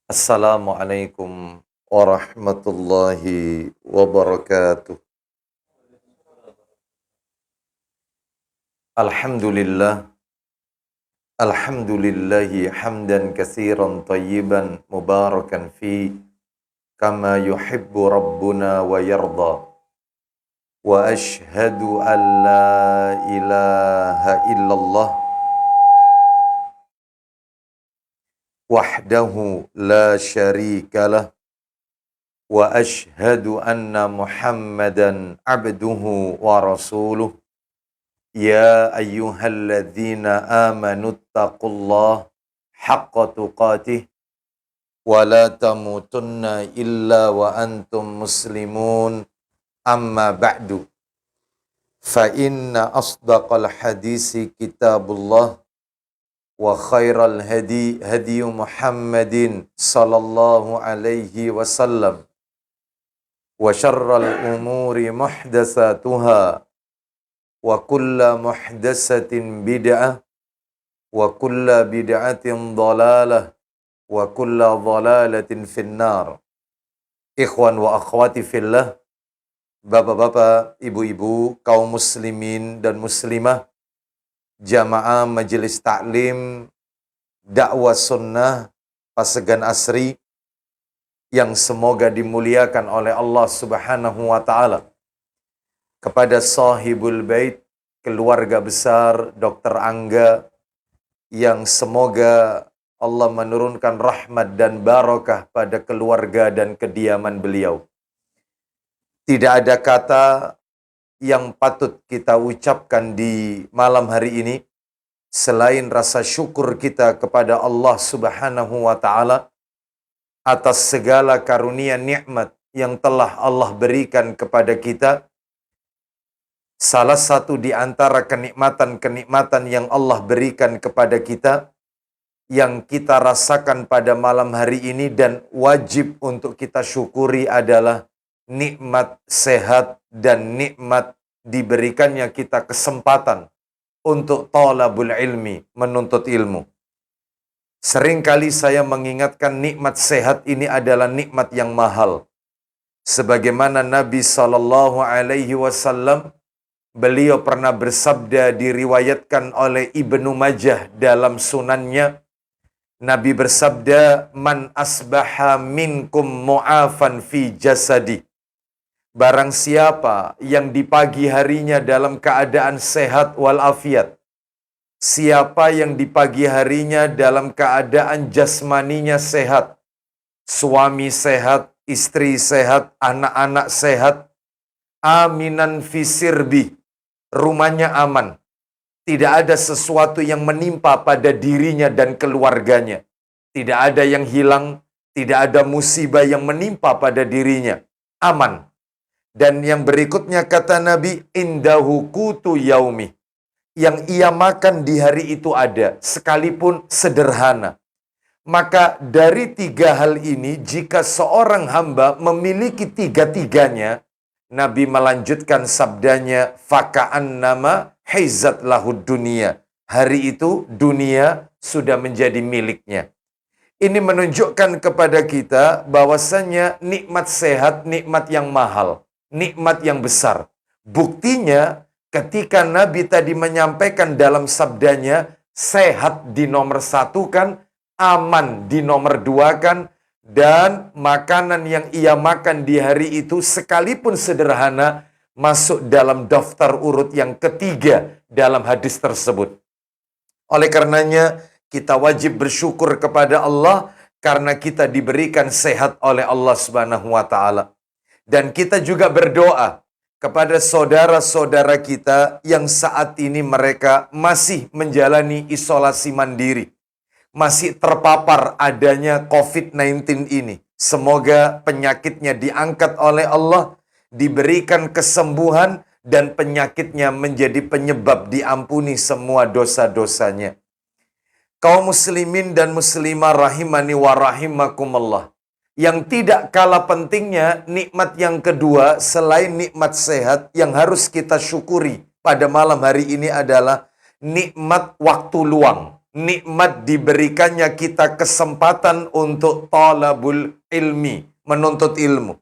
Assalamualaikum warahmatullahi wabarakatuh. Alhamdulillah, alhamdulillahi hamdan katsiran tayyiban mubarakan fi kama yuhibbu rabbuna wa yarda. Wa ashhadu an la ilaha illallah wahdahu la syarikalah wa ashhadu anna Muhammadan abduhu wa rasuluh. Ya ayyuhalladzina amanu taqullaha haqqa tuqatih wa la tamutunna illa wa antum muslimun, amma ba'du. Fa inna asdaqal hadisi kitabullah wa khairal hadi hadi Muhammadin sallallahu alaihi wasallam wa syarral umuri muhdatsatuha wa kulla muhdatsatin bid'ah wa kulla bid'atin dhalalah wa kulla dhalalatin finnar. Ikhwan wa akhwati fillah, bapak-bapak, ibu-ibu, kaum muslimin dan muslimah, jamaah majelis taklim dakwah sunnah Pasegan Asri yang semoga dimuliakan oleh Allah Subhanahu wa taala. Kepada sahibul bait, keluarga besar Dr. Angga, yang semoga Allah menurunkan rahmat dan barakah pada keluarga dan kediaman beliau. Tidak ada kata yang patut kita ucapkan di malam hari ini selain rasa syukur kita kepada Allah Subhanahu wa taala atas segala karunia nikmat yang telah Allah berikan kepada kita. Salah satu di antara kenikmatan-kenikmatan yang Allah berikan kepada kita, yang kita rasakan pada malam hari ini dan wajib untuk kita syukuri adalah nikmat sehat dan nikmat diberikannya kita kesempatan untuk talabul ilmi, menuntut ilmu. Seringkali saya mengingatkan nikmat sehat ini adalah nikmat yang mahal. Sebagaimana Nabi SAW, beliau pernah bersabda, diriwayatkan oleh Ibnu Majah dalam sunannya. Nabi bersabda, "Man asbaha minkum mu'afan fi jasadi." Barang siapa yang di pagi harinya dalam keadaan sehat walafiat, siapa yang di pagi harinya dalam keadaan jasmaninya sehat, suami sehat, istri sehat, anak-anak sehat, aminan fi sirbi, rumahnya aman, tidak ada sesuatu yang menimpa pada dirinya dan keluarganya, tidak ada yang hilang, tidak ada musibah yang menimpa pada dirinya, aman. Dan yang berikutnya kata Nabi, indahu kutu yaumi, yang ia makan di hari itu ada, sekalipun sederhana. Maka dari tiga hal ini, jika seorang hamba memiliki tiga-tiganya, Nabi melanjutkan sabdanya, faka'annama haizat lahud dunia. Hari itu dunia sudah menjadi miliknya. Ini menunjukkan kepada kita bahwasannya nikmat sehat, nikmat yang mahal, nikmat yang besar. Buktinya ketika Nabi tadi menyampaikan dalam sabdanya, sehat di nomor satu kan, aman di nomor dua kan, dan makanan yang ia makan di hari itu sekalipun sederhana masuk dalam daftar urut yang ketiga dalam hadis tersebut. Oleh karenanya kita wajib bersyukur kepada Allah karena kita diberikan sehat oleh Allah Subhanahu wa taala. Dan kita juga berdoa kepada saudara-saudara kita yang saat ini mereka masih menjalani isolasi mandiri, masih terpapar adanya COVID-19 ini. Semoga penyakitnya diangkat oleh Allah, diberikan kesembuhan, dan penyakitnya menjadi penyebab diampuni semua dosa-dosanya. Kaum muslimin dan muslimah rahimani wa rahimakumullah. Yang tidak kalah pentingnya nikmat yang kedua selain nikmat sehat yang harus kita syukuri pada malam hari ini adalah nikmat waktu luang. Nikmat diberikannya kita kesempatan untuk talabul ilmi, menuntut ilmu.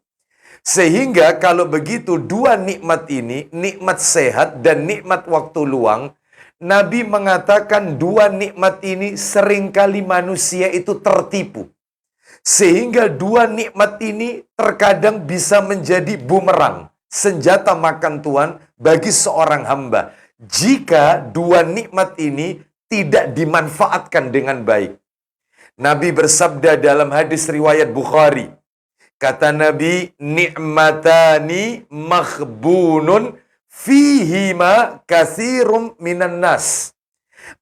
Sehingga kalau begitu dua nikmat ini, nikmat sehat dan nikmat waktu luang, Nabi mengatakan dua nikmat ini seringkali manusia itu tertipu. Sehingga dua nikmat ini terkadang bisa menjadi bumerang, senjata makan tuan bagi seorang hamba. Jika dua nikmat ini tidak dimanfaatkan dengan baik. Nabi bersabda dalam hadis riwayat Bukhari. Kata Nabi, ni'matani makhbunun fihima kathirum minan nas.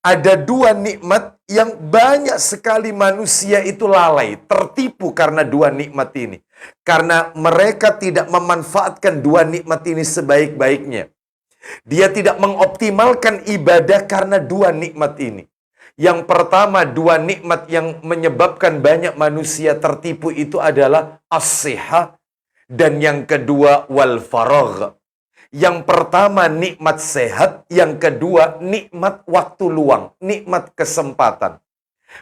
Ada dua nikmat yang banyak sekali manusia itu lalai, tertipu karena dua nikmat ini. Karena mereka tidak memanfaatkan dua nikmat ini sebaik-baiknya. Dia tidak mengoptimalkan ibadah karena dua nikmat ini. Yang pertama, dua nikmat yang menyebabkan banyak manusia tertipu itu adalah as-sihah, dan yang kedua wal faragh. Yang pertama nikmat sehat, yang kedua nikmat waktu luang, nikmat kesempatan.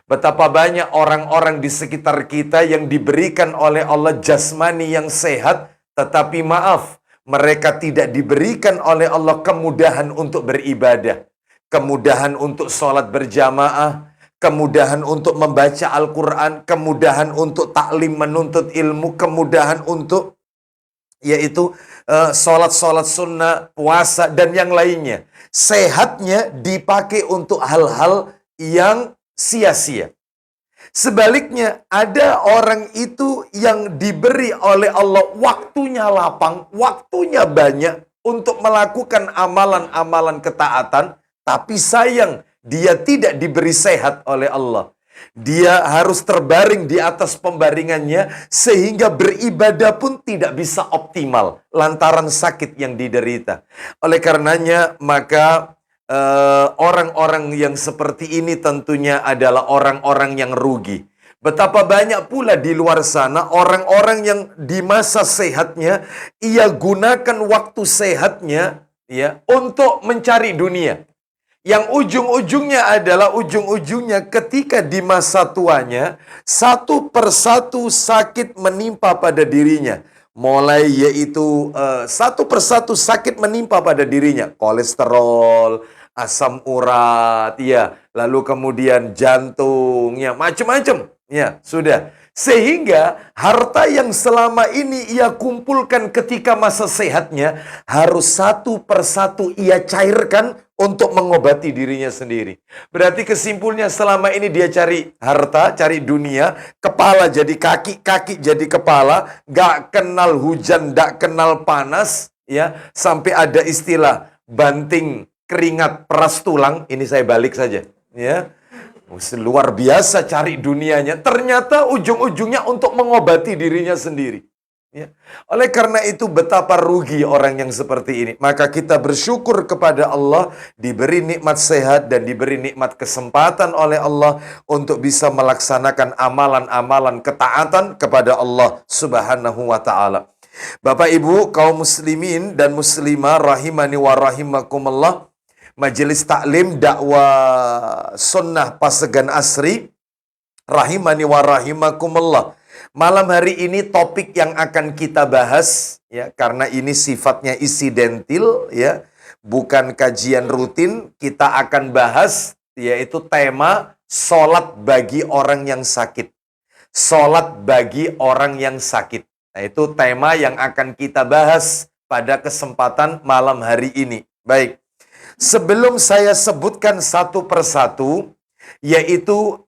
Betapa banyak orang-orang di sekitar kita yang diberikan oleh Allah jasmani yang sehat, tetapi maaf, mereka tidak diberikan oleh Allah kemudahan untuk beribadah. Kemudahan untuk sholat berjamaah, kemudahan untuk membaca Al-Quran, kemudahan untuk taklim menuntut ilmu, kemudahan untuk yaitu sholat-sholat sunnah, puasa, dan yang lainnya. Sehatnya dipakai untuk hal-hal yang sia-sia. Sebaliknya, ada orang itu yang diberi oleh Allah waktunya lapang, waktunya banyak untuk melakukan amalan-amalan ketaatan, tapi sayang, dia tidak diberi sehat oleh Allah. Dia harus terbaring di atas pembaringannya sehingga beribadah pun tidak bisa optimal lantaran sakit yang diderita. Oleh karenanya maka orang-orang yang seperti ini tentunya adalah orang-orang yang rugi. Betapa banyak pula di luar sana orang-orang yang di masa sehatnya ia gunakan waktu sehatnya ya untuk mencari dunia. Yang ujung-ujungnya adalah ujung-ujungnya ketika di masa tuanya, satu persatu sakit menimpa pada dirinya. Mulai yaitu satu persatu sakit menimpa pada dirinya. Kolesterol, asam urat, ya, lalu kemudian jantung, ya, macam-macam. Ya, sudah. Sehingga harta yang selama ini ia kumpulkan ketika masa sehatnya harus satu persatu ia cairkan untuk mengobati dirinya sendiri. Berarti kesimpulannya selama ini dia cari harta, cari dunia, kepala jadi kaki, kaki jadi kepala, gak kenal hujan, gak kenal panas, ya, sampai ada istilah banting keringat peras tulang. Ini saya balik saja, ya. Luar biasa cari dunianya. Ternyata ujung-ujungnya untuk mengobati dirinya sendiri. Ya. Oleh karena itu betapa rugi orang yang seperti ini. Maka kita bersyukur kepada Allah diberi nikmat sehat dan diberi nikmat kesempatan oleh Allah untuk bisa melaksanakan amalan-amalan ketaatan kepada Allah Subhanahu wa taala. Bapak Ibu kaum muslimin dan muslimah rahimani wa rahimakumullah. Majelis Taklim Dakwah Sunnah Pasegan Asri rahimani wa rahimakumullah. Malam hari ini topik yang akan kita bahas ya, karena ini sifatnya insidentil ya, bukan kajian rutin, kita akan bahas yaitu tema salat bagi orang yang sakit. Salat bagi orang yang sakit. Nah, itu tema yang akan kita bahas pada kesempatan malam hari ini. Baik. Sebelum saya sebutkan satu persatu, yaitu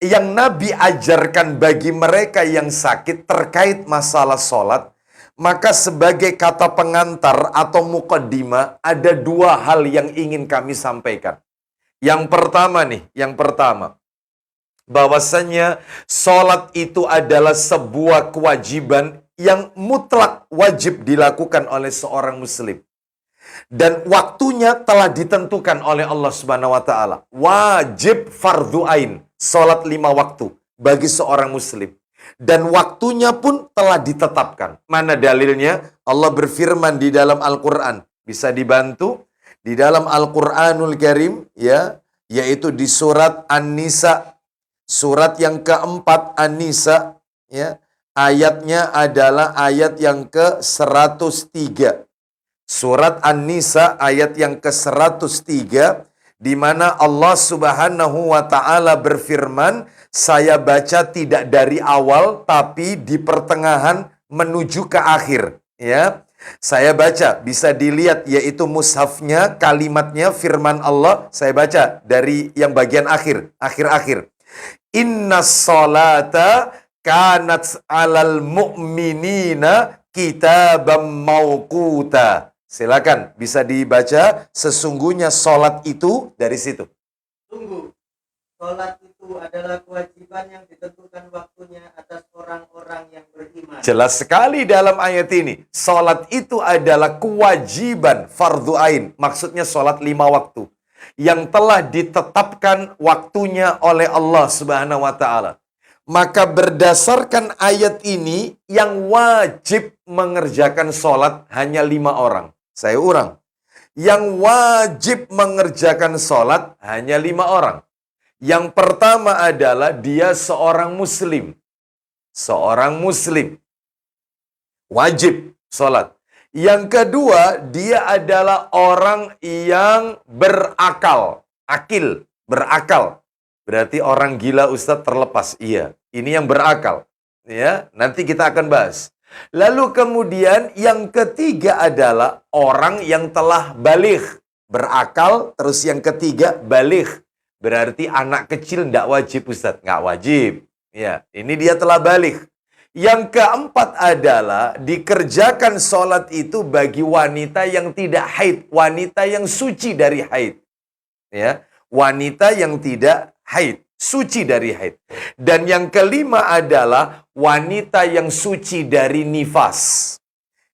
yang Nabi ajarkan bagi mereka yang sakit terkait masalah sholat, maka sebagai kata pengantar atau muqaddimah, ada dua hal yang ingin kami sampaikan. Yang pertama nih, bahwasannya sholat itu adalah sebuah kewajiban yang mutlak wajib dilakukan oleh seorang muslim. Dan waktunya telah ditentukan oleh Allah Subhanahu wa taala. Wajib fardhu ain, salat 5 waktu bagi seorang muslim. Dan waktunya pun telah ditetapkan. Mana dalilnya? Allah berfirman di dalam Al-Qur'an. Bisa dibantu Di dalam Al-Quranul Karim, ya, yaitu di surat An-Nisa, surat yang keempat An-Nisa, ya, ayatnya adalah ayat yang ke-103. Surat An-Nisa ayat yang ke-103, di mana Allah Subhanahu wa Ta'ala berfirman, saya baca tidak dari awal tapi di pertengahan menuju ke akhir, ya. Saya baca, bisa dilihat yaitu mushafnya, kalimatnya, firman Allah, saya baca dari yang bagian akhir-akhir. Inna sholata kanat alal mu'minina kitabam mauquta. Silakan, bisa dibaca, sesungguhnya sholat itu dari situ. Sungguh, sholat itu adalah kewajiban yang ditentukan waktunya atas orang-orang yang beriman. Jelas sekali dalam ayat ini. Sholat itu adalah kewajiban fardhu ain. Maksudnya sholat 5 waktu. Yang telah ditetapkan waktunya oleh Allah Subhanahu wa Ta'ala. Maka berdasarkan ayat ini, yang wajib mengerjakan sholat hanya 5 orang. Saya ulang. Yang wajib mengerjakan sholat hanya 5 orang. Yang pertama adalah dia seorang muslim. Seorang muslim. Wajib sholat. Yang kedua, dia adalah orang yang berakal. Akil, berakal. Berarti orang gila Ustadz terlepas. Iya, ini yang berakal. Ya, nanti kita akan bahas. Lalu kemudian yang ketiga adalah orang yang telah baligh. Berakal, terus yang ketiga baligh. Berarti anak kecil tidak wajib Ustadz. Nggak wajib. Ya, ini dia telah baligh. Yang keempat adalah dikerjakan sholat itu bagi wanita yang tidak haid. Wanita yang suci dari haid. Ya, wanita yang tidak haid. Suci dari haid. Dan yang kelima adalah wanita yang suci dari nifas.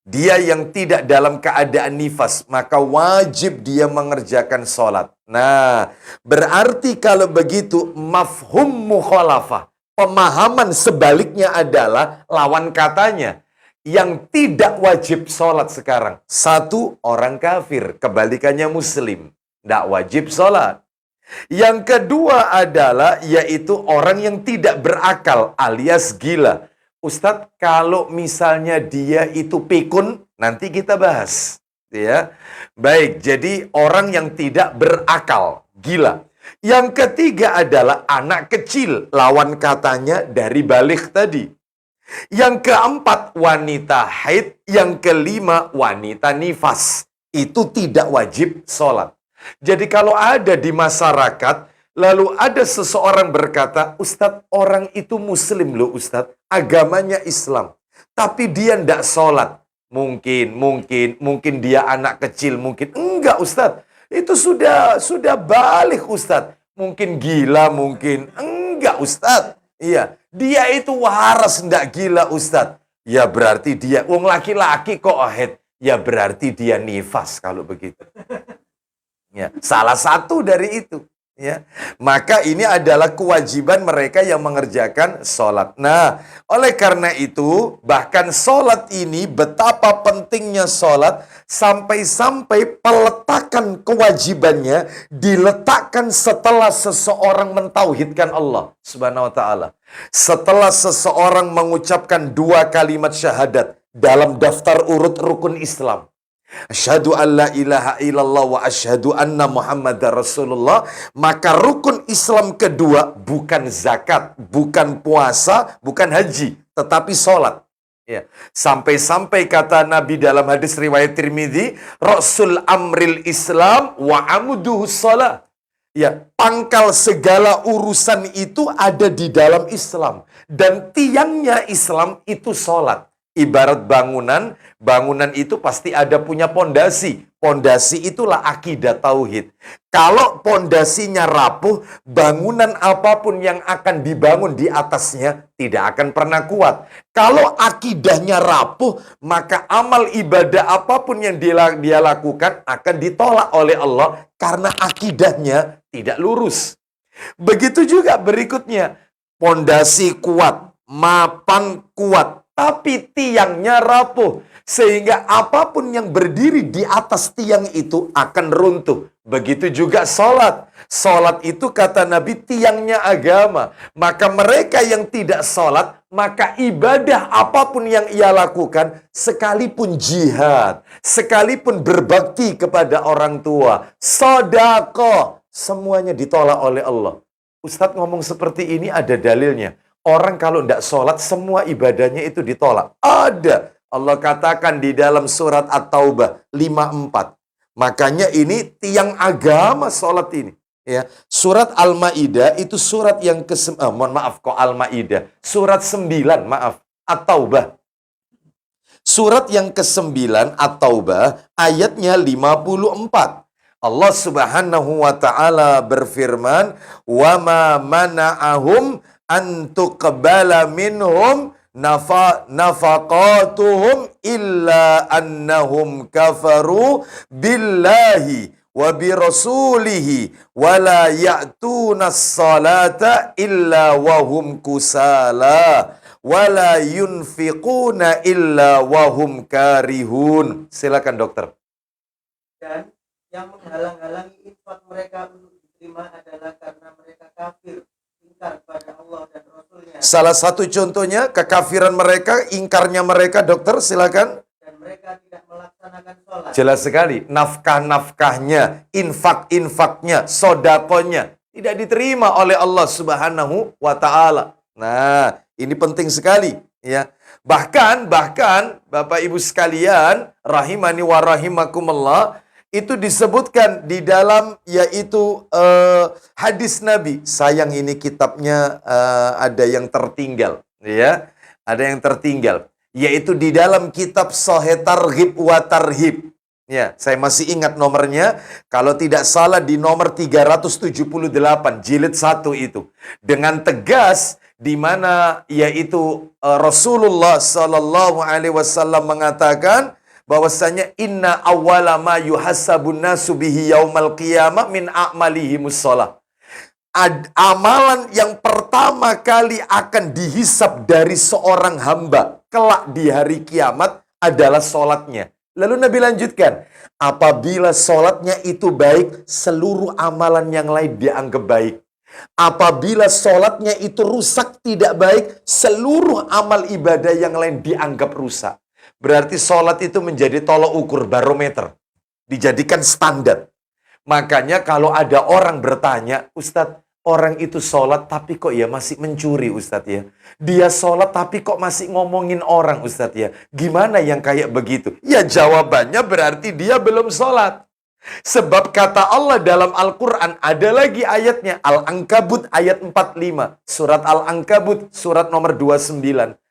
Dia yang tidak dalam keadaan nifas, maka wajib dia mengerjakan sholat. Nah, berarti kalau begitu, mafhum mukhalafah. Pemahaman sebaliknya adalah lawan katanya. Yang tidak wajib sholat sekarang. Satu, orang kafir. Kebalikannya muslim. Tidak wajib sholat. Yang kedua adalah yaitu orang yang tidak berakal alias gila. Ustadz, kalau misalnya dia itu pikun, nanti kita bahas. Ya, baik. Jadi orang yang tidak berakal, gila. Yang ketiga adalah anak kecil, lawan katanya dari baligh tadi. Yang keempat wanita haid, yang kelima wanita nifas. Itu tidak wajib sholat. Jadi kalau ada di masyarakat, lalu ada seseorang berkata, Ustadz, orang itu muslim loh Ustadz, agamanya Islam. Tapi dia tidak sholat. Mungkin dia anak kecil, mungkin. Enggak Ustadz, itu sudah balik Ustadz. Mungkin gila, mungkin. Enggak Ustadz. Iya, dia itu waras, enggak gila Ustadz. Ya berarti dia, wong laki-laki kok haid. Ya berarti dia nifas kalau begitu. Ya, salah satu dari itu. Ya, maka ini adalah kewajiban mereka yang mengerjakan sholat. Nah, oleh karena itu, bahkan sholat ini betapa pentingnya sholat sampai-sampai peletakan kewajibannya diletakkan setelah seseorang mentauhidkan Allah Subhanahu wa Ta'ala. Setelah seseorang mengucapkan 2 kalimat syahadat dalam daftar urut rukun Islam. Asyhadu an la ilaha illallah wa asyhadu anna Muhammadar Rasulullah. Maka rukun Islam kedua bukan zakat, bukan puasa, bukan haji, tetapi sholat. Ya. Sampai-sampai kata Nabi dalam hadis riwayat Tirmidzi, Rasul amril Islam wa amuduhu sholat. Ya, pangkal segala urusan itu ada di dalam Islam. Dan tiangnya Islam itu sholat. Ibarat bangunan itu pasti ada punya pondasi. Pondasi itulah akidah tauhid. Kalau pondasinya rapuh, bangunan apapun yang akan dibangun di atasnya tidak akan pernah kuat. Kalau akidahnya rapuh, maka amal ibadah apapun yang dia lakukan akan ditolak oleh Allah karena akidahnya tidak lurus. Begitu juga berikutnya, pondasi kuat, mapan kuat, tapi tiangnya rapuh. Sehingga apapun yang berdiri di atas tiang itu akan runtuh. Begitu juga sholat. Sholat itu kata Nabi tiangnya agama. Maka mereka yang tidak sholat, maka ibadah apapun yang ia lakukan, sekalipun jihad, sekalipun berbakti kepada orang tua, sedekah, semuanya ditolak oleh Allah. Ustadz ngomong seperti ini ada dalilnya. Orang kalau tidak sholat, semua ibadahnya itu ditolak. Ada. Allah katakan di dalam surat At-Taubah 54. Makanya ini tiang agama sholat ini. Ya, surat Al-Maidah itu surat yang mohon maaf kok Al-Maidah. Surat 9, maaf. At-Taubah. Surat yang ke-9 At-Taubah ayatnya 54. Allah Subhanahu wa taala berfirman, "Wa ma mana'ahum an tuqbala minhum nafaqatuhum illa annahum kafaru billahi wa bi rasulihi wa la ya'tuna salata illa wa hum kusala wa la yunfiquna illa wa hum karihun." Silakan dokter. Dan yang menghalang-halangi infak mereka untuk diterima adalah karena mereka kafir, ingkar pada Allah dan Rasulnya. Salah satu contohnya kekafiran mereka, ingkarnya mereka, dokter silakan. Dan mereka tidak melaksanakan sholat. Jelas sekali, nafkah-nafkahnya, infak-infaknya, sodakonya tidak diterima oleh Allah Subhanahu wa taala. Nah, ini penting sekali ya. Bahkan Bapak Ibu sekalian, rahimani wa rahimakumullah, itu disebutkan di dalam yaitu hadis Nabi. Sayang ini kitabnya ada yang tertinggal, ya. Ada yang tertinggal, yaitu di dalam kitab Sahih Targhib wa Tarhib. Ya, saya masih ingat nomornya. Kalau tidak salah di nomor 378 jilid 1 itu. Dengan tegas di mana yaitu Rasulullah Sallallahu Alaihi Wasallam mengatakan bahwasanya inna awwala ma yuhasabun nasu bihi yaumal qiyamah min a'malihimus shalah. Amalan yang pertama kali akan dihisab dari seorang hamba kelak di hari kiamat adalah sholatnya. Lalu Nabi lanjutkan, apabila sholatnya itu baik, seluruh amalan yang lain dianggap baik. Apabila sholatnya itu rusak, tidak baik, seluruh amal ibadah yang lain dianggap rusak. Berarti sholat itu menjadi tolok ukur barometer. Dijadikan standar. Makanya kalau ada orang bertanya, Ustadz, orang itu sholat tapi kok ya masih mencuri Ustadz ya. Dia sholat tapi kok masih ngomongin orang Ustadz ya. Gimana yang kayak begitu? Ya jawabannya berarti dia belum sholat. Sebab kata Allah dalam Al-Quran, ada lagi ayatnya. Al-Ankabut ayat 45. Surat Al-Ankabut surat nomor 29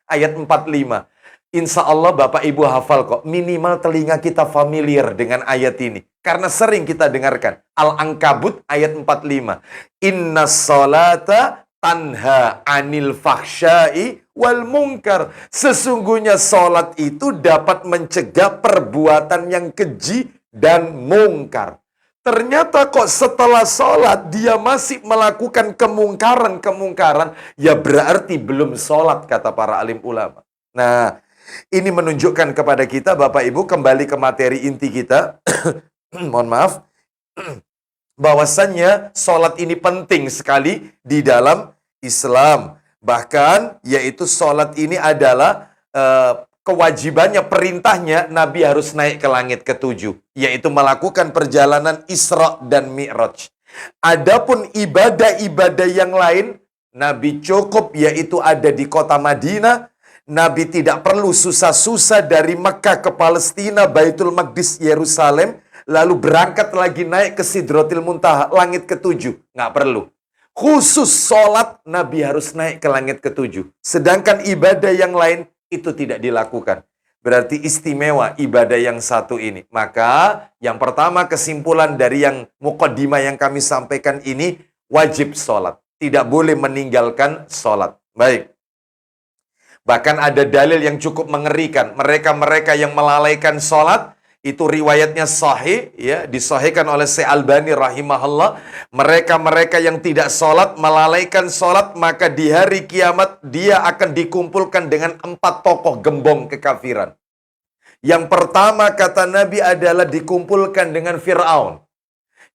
ayat 45. Insya Allah Bapak Ibu hafal kok. Minimal telinga kita familiar dengan ayat ini. Karena sering kita dengarkan. Al-Ankabut ayat 45. Inna sholata tanha anil fahsyai wal munkar. Sesungguhnya sholat itu dapat mencegah perbuatan yang keji dan mungkar. Ternyata kok setelah sholat dia masih melakukan kemungkaran-kemungkaran. Ya berarti belum sholat kata para alim ulama. Nah, ini menunjukkan kepada kita Bapak Ibu, kembali ke materi inti kita. Mohon maaf. Bahwasannya sholat ini penting sekali di dalam Islam. Bahkan yaitu sholat ini adalah kewajibannya, perintahnya Nabi harus naik ke langit ke-7. Yaitu melakukan perjalanan Isra dan Mi'raj. Adapun ibadah-ibadah yang lain, Nabi cukup yaitu ada di kota Madinah. Nabi tidak perlu susah-susah dari Mekah ke Palestina, Baitul Maqdis, Yerusalem, lalu berangkat lagi naik ke Sidratil Muntaha, langit ke-7. Nggak perlu. Khusus sholat, Nabi harus naik ke langit ke-7. Sedangkan ibadah yang lain, itu tidak dilakukan. Berarti istimewa ibadah yang satu ini. Maka yang pertama kesimpulan dari yang muqaddimah yang kami sampaikan ini, wajib sholat. Tidak boleh meninggalkan sholat. Baik. Bahkan ada dalil yang cukup mengerikan. Mereka-mereka yang melalaikan sholat, itu riwayatnya sahih, ya, disahihkan oleh Syekh Albani rahimahullah. Mereka-mereka yang tidak sholat, melalaikan sholat, maka di hari kiamat dia akan dikumpulkan dengan 4 tokoh gembong kekafiran. Yang pertama kata Nabi adalah dikumpulkan dengan Fir'aun.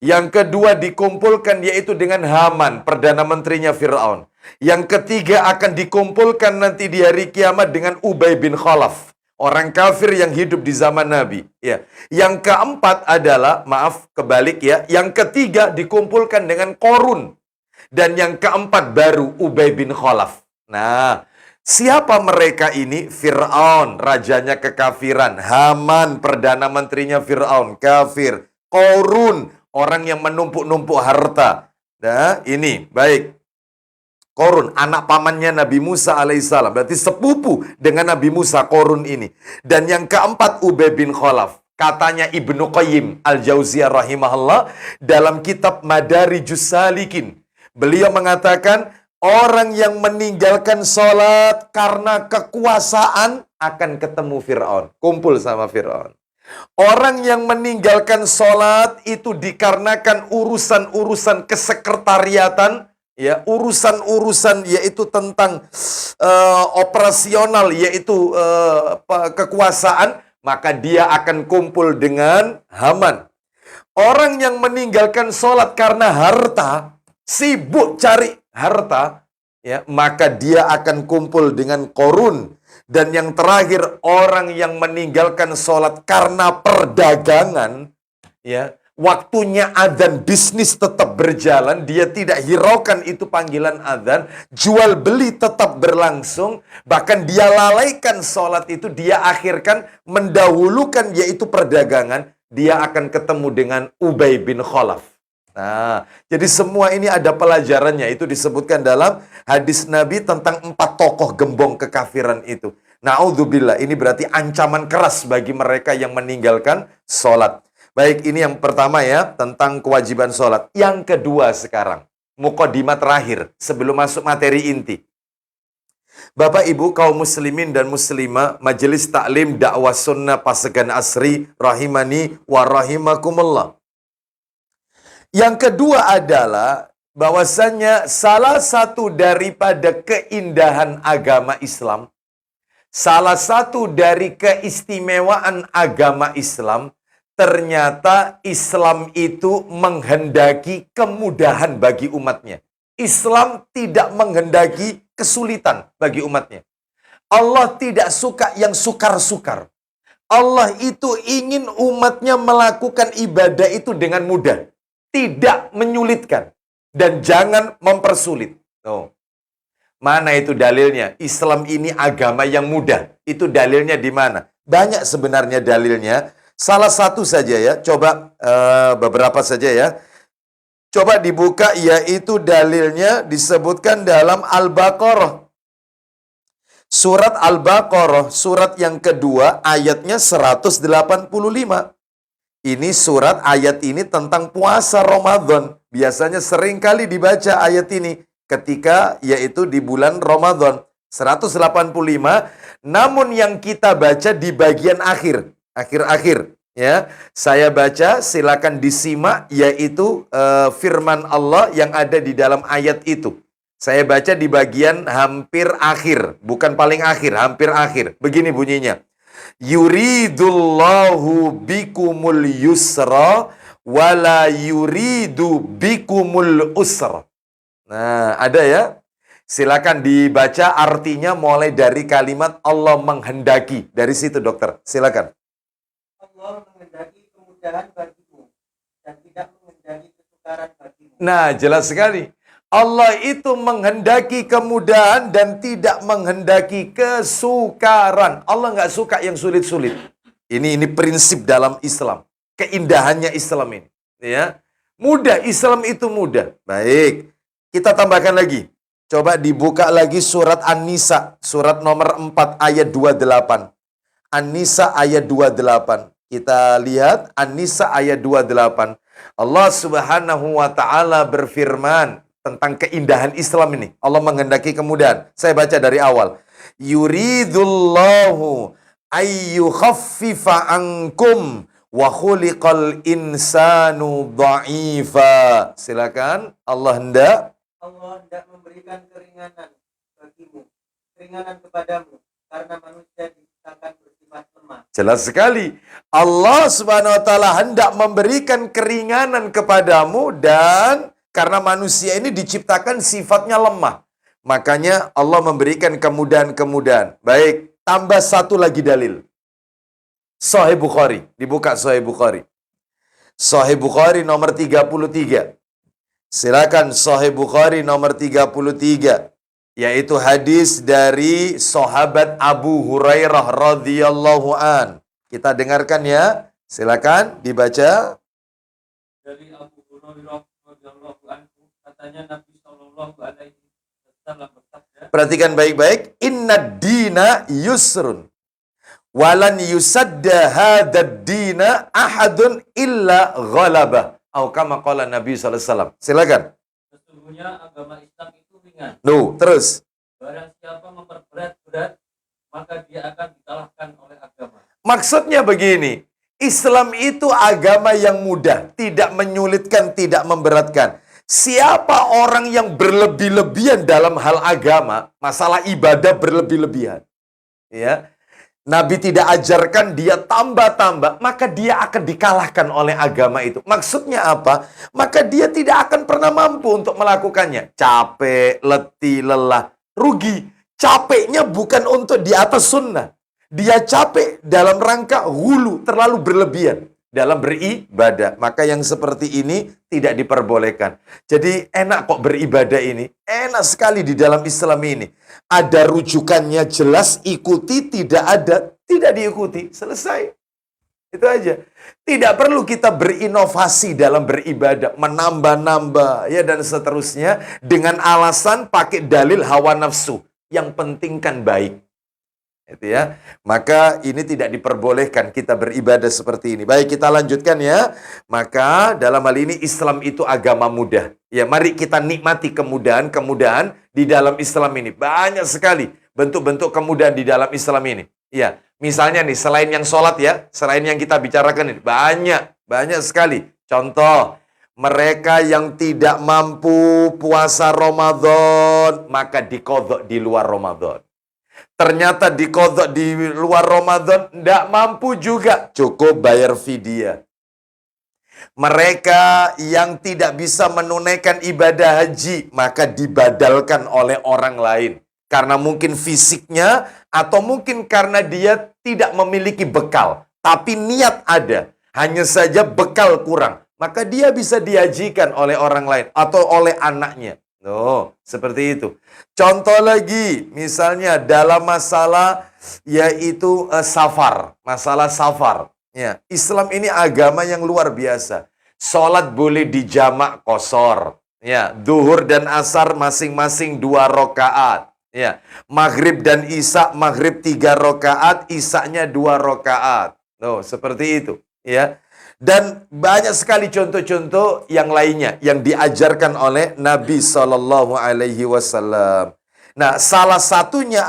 Yang kedua dikumpulkan yaitu dengan Haman, Perdana Menterinya Fir'aun. Yang ketiga akan dikumpulkan nanti di hari kiamat dengan Ubay bin Khalaf, orang kafir yang hidup di zaman Nabi. Ya. Yang keempat adalah, maaf kebalik ya, yang ketiga dikumpulkan dengan Korun. Dan yang keempat baru Ubay bin Khalaf. Nah, siapa mereka ini? Fir'aun, rajanya kekafiran. Haman, Perdana Menterinya Fir'aun, kafir. Korun, orang yang menumpuk-numpuk harta. Nah, ini, baik. Korun, anak pamannya Nabi Musa alaihissalam. Berarti sepupu dengan Nabi Musa, Korun ini. Dan yang keempat, Ubay bin Khalaf. Katanya Ibnu Qayyim al-Jauziyah rahimahullah dalam kitab Madarijus Salikin. Beliau mengatakan, orang yang meninggalkan sholat karena kekuasaan akan ketemu Fir'aun. Kumpul sama Fir'aun. Orang yang meninggalkan sholat itu dikarenakan urusan-urusan kesekretariatan, ya, urusan-urusan yaitu tentang operasional, yaitu kekuasaan, maka dia akan kumpul dengan Haman. Orang yang meninggalkan sholat karena harta, sibuk cari harta, ya, maka dia akan kumpul dengan Korun. Dan yang terakhir, orang yang meninggalkan sholat karena perdagangan, ya, waktunya adzan bisnis tetap berjalan, dia tidak hiraukan itu panggilan adzan, jual beli tetap berlangsung, bahkan dia lalaikan sholat itu, dia akhirkan mendahulukan yaitu perdagangan, dia akan ketemu dengan Ubay bin Khalaf. Nah, jadi semua ini ada pelajarannya. Itu disebutkan dalam hadis Nabi tentang 4 tokoh gembong kekafiran itu. Na'udzubillah, ini berarti ancaman keras bagi mereka yang meninggalkan sholat. Baik, ini yang pertama ya, tentang kewajiban sholat. Yang kedua sekarang, mukadimah terakhir sebelum masuk materi inti. Bapak Ibu kaum muslimin dan muslimah, Majelis Taklim Dakwah Sunnah Pasegan Asri rahimani wa rahimakumullah. Yang kedua adalah bahwasannya salah satu daripada keindahan agama Islam, salah satu dari keistimewaan agama Islam, ternyata Islam itu menghendaki kemudahan bagi umatnya. Islam tidak menghendaki kesulitan bagi umatnya. Allah tidak suka yang sukar-sukar. Allah itu ingin umatnya melakukan ibadah itu dengan mudah. Tidak menyulitkan. Dan jangan mempersulit. Oh. Mana itu dalilnya? Islam ini agama yang mudah. Itu dalilnya di mana? Banyak sebenarnya dalilnya. Salah satu saja ya. Coba beberapa saja ya. Coba dibuka, yaitu dalilnya disebutkan dalam Al-Baqarah. Surat Al-Baqarah, surat yang kedua, ayatnya 185. Ini surat ayat ini tentang puasa Ramadan. Biasanya sering kali dibaca ayat ini ketika yaitu di bulan Ramadan. 185, namun yang kita baca di bagian akhir-akhir. Ya, saya baca, silakan disimak, yaitu firman Allah yang ada di dalam ayat itu. Saya baca di bagian hampir akhir, bukan paling akhir, hampir akhir. Begini bunyinya. Yuridullahu bikumul yusra wala yuridu bikumul usra. Nah, ada ya? Silakan dibaca artinya mulai dari kalimat Allah menghendaki. Dari situ dokter, silakan. Allah menghendaki kemudahan bagimu dan tidak menghendaki kesukaran bagimu. Nah, jelas sekali. Allah itu menghendaki kemudahan dan tidak menghendaki kesukaran. Allah nggak suka yang sulit-sulit. Ini prinsip dalam Islam. Keindahannya Islam ini. Ya. Mudah, Islam itu mudah. Baik, kita tambahkan lagi. Coba dibuka lagi surat An-Nisa. Surat nomor 4 ayat 28. An-Nisa ayat 28. Kita lihat An-Nisa ayat 28. Allah Subhanahu wa taala berfirman tentang keindahan Islam ini. Allah menghendaki kemudahan. Saya baca dari awal. Yuridullahu ayyukhaffifa ankum wa khuliqal insanu dha'ifa. Silakan. Allah hendak memberikan keringanan bagimu, keringanan kepadamu, karena manusia diciptakan bersifat sifat lemah. Jelas sekali. Allah Subhanahu wa taala hendak memberikan keringanan kepadamu dan karena manusia ini diciptakan sifatnya lemah. Makanya Allah memberikan kemudahan-kemudahan. Baik, tambah satu lagi dalil. Sahih Bukhari, dibuka Sahih Bukhari. Sahih Bukhari nomor 33. Silakan Sahih Bukhari nomor 33, yaitu hadis dari sahabat Abu Hurairah radhiyallahu an. Kita dengarkan ya. Silakan dibaca. Dari Abu Hurairah radhiyallahu anhu, katanya Nabi sallallahu alaihi wasallam bersabda, Perhatikan baik-baik. Inna dina yusrun. Walan yusadda hadad dina ahadun illa ghalabah. Atau kama qala Nabi sallallahu alaihi wasallam. Silakan. sesungguhnya agama Islam itu ringan. Terus. Barang siapa memperberat-berat, maka dia akan dikalahkan oleh agama. Maksudnya begini, Islam itu agama yang mudah, tidak menyulitkan, tidak memberatkan. Siapa orang yang berlebih-lebihan dalam hal agama, masalah ibadah berlebih-lebihan, ya, Nabi tidak ajarkan dia tambah-tambah, maka dia akan dikalahkan oleh agama itu. Maksudnya apa? Maka dia tidak akan pernah mampu untuk melakukannya. Capek, letih, lelah, rugi. Capeknya bukan untuk di atas sunnah. Dia capek dalam rangka hulu, terlalu berlebihan dalam beribadah. Maka yang seperti ini tidak diperbolehkan. Jadi enak kok beribadah ini. Enak sekali di dalam Islam ini. Ada rujukannya jelas, ikuti, tidak ada, tidak diikuti. Selesai. Itu aja. Tidak perlu kita berinovasi dalam beribadah, menambah-nambah ya dan seterusnya dengan alasan pakai dalil hawa nafsu. Yang penting kan baik. Itu ya. Maka ini tidak diperbolehkan kita beribadah seperti ini. Baik, kita lanjutkan ya. Maka dalam hal ini Islam itu agama mudah. Ya, mari kita nikmati kemudahan-kemudahan di dalam Islam ini. Banyak sekali bentuk-bentuk kemudahan di dalam Islam ini. Ya, misalnya nih, selain yang sholat ya, selain yang kita bicarakan ini, banyak sekali. Contoh, mereka yang tidak mampu puasa Ramadan, maka diqadha di luar Ramadan. Ternyata diqadha di luar Ramadan, tidak mampu juga, cukup bayar fidyah. Mereka yang tidak bisa menunaikan ibadah haji, maka dibadalkan oleh orang lain. Karena mungkin fisiknya, atau mungkin karena dia tidak memiliki bekal. Tapi niat ada, hanya saja bekal kurang. Maka dia bisa dihajikan oleh orang lain, atau oleh anaknya. Seperti itu. Contoh lagi, misalnya dalam masalah yaitu safar, masalah safar. Ya, Islam ini agama yang luar biasa. Sholat boleh dijamak qashar. Ya, zuhur dan asar masing-masing 2 rakaat. Ya, maghrib dan isya, maghrib 3 rakaat, isyanya 2 rakaat. Seperti itu. Ya. Dan banyak sekali contoh-contoh yang lainnya yang diajarkan oleh Nabi Shallallahu Alaihi Wasallam. Nah, salah satunya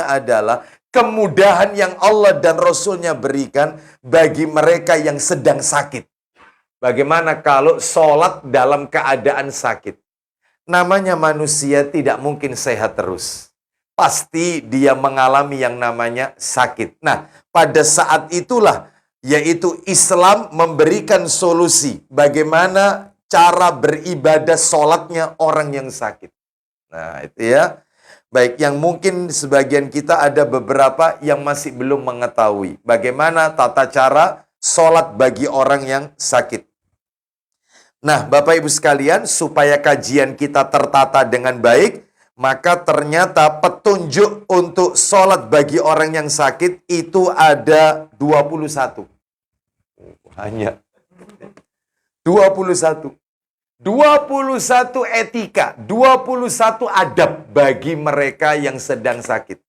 adalah kemudahan yang Allah dan Rasulnya berikan bagi mereka yang sedang sakit. Bagaimana kalau sholat dalam keadaan sakit? Namanya manusia tidak mungkin sehat terus. Pasti dia mengalami yang namanya sakit. Nah, pada saat itulah yaitu Islam memberikan solusi bagaimana cara beribadah sholatnya orang yang sakit. Nah, itu ya. Baik, yang mungkin sebagian kita ada beberapa yang masih belum mengetahui bagaimana tata cara sholat bagi orang yang sakit. Nah, Bapak Ibu sekalian, supaya kajian kita tertata dengan baik, maka ternyata petunjuk untuk sholat bagi orang yang sakit itu ada 21. Hanya 21. 21 etika, 21 adab bagi mereka yang sedang sakit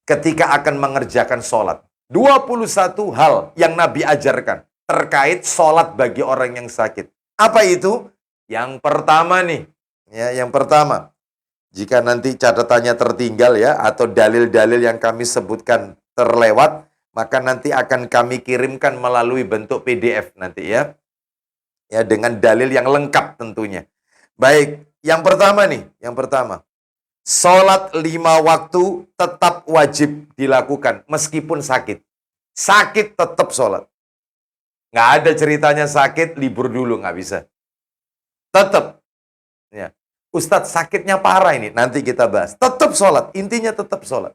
ketika akan mengerjakan sholat. 21 hal yang Nabi ajarkan terkait sholat bagi orang yang sakit. Apa itu? Yang pertama nih, ya, yang pertama. Jika nanti catatannya tertinggal ya, atau dalil-dalil yang kami sebutkan terlewat, maka nanti akan kami kirimkan melalui bentuk PDF nanti ya. Ya, dengan dalil yang lengkap tentunya. Baik, yang pertama nih, yang pertama. Sholat 5 waktu tetap wajib dilakukan meskipun sakit. Sakit tetap sholat. Nggak ada ceritanya sakit, libur dulu, nggak bisa. Tetap. Ya. Ustadz sakitnya parah ini, nanti kita bahas. Tetap sholat, intinya tetap sholat.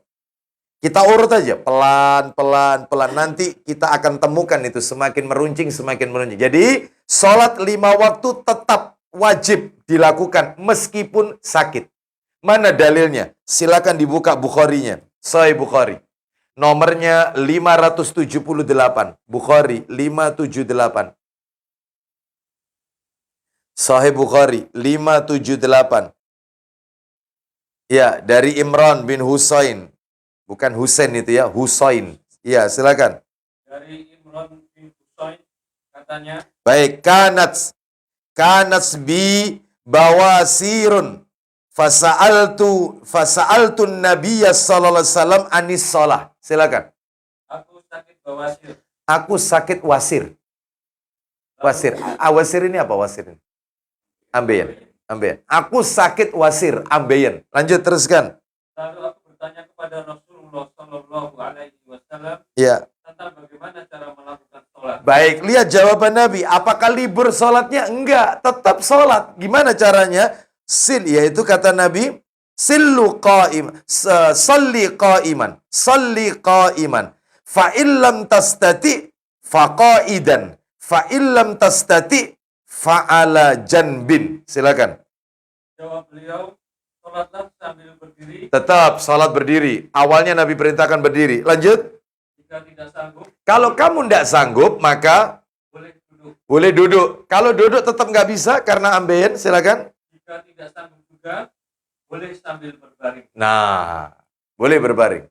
Kita urut aja, pelan. Nanti kita akan temukan itu semakin meruncing. Jadi, sholat 5 waktu tetap wajib dilakukan meskipun sakit. Mana dalilnya? Silakan dibuka Bukhari-nya. Sahih Bukhari. Nomornya 578. Bukhari 578. Sahih Bukhari 578. Ya, dari Imran bin Husain. Bukan Husain itu ya, Husain. Ya, silakan. Dari Imran bin Husain katanya, Baik, kanats bi bawasirun fasa'altu Nabiyya sallallahu alaihi wasallam anis shalah. Silakan. aku sakit bawasir. Aku sakit wasir. Wasir. Wasir ini apa wasir ini? Ambeien. Aku sakit wasir, ambeien. Lanjut teruskan. Lalu aku bertanya kepada Rasulullah Shallallahu Alaihi Wasallam Ya. tentang bagaimana cara melakukan sholat. Baik, lihat jawaban Nabi. Apakah libur sholatnya? Enggak, tetap sholat. Gimana caranya? Yaitu kata Nabi, salli qa'iman. Fa illam tastati fa qa'idan. Fa illam tastati fa ala janbin. Silakan. Jawab beliau, sholatlah sambil berdiri. Tetap sholat berdiri. Awalnya Nabi perintahkan berdiri. Lanjut. Jika tidak sanggup, Kalau kamu tidak sanggup, maka boleh duduk. boleh duduk. Kalau duduk tetap nggak bisa karena ambeien, silakan. Jika tidak sanggup juga, boleh sambil berbaring. Nah, boleh berbaring.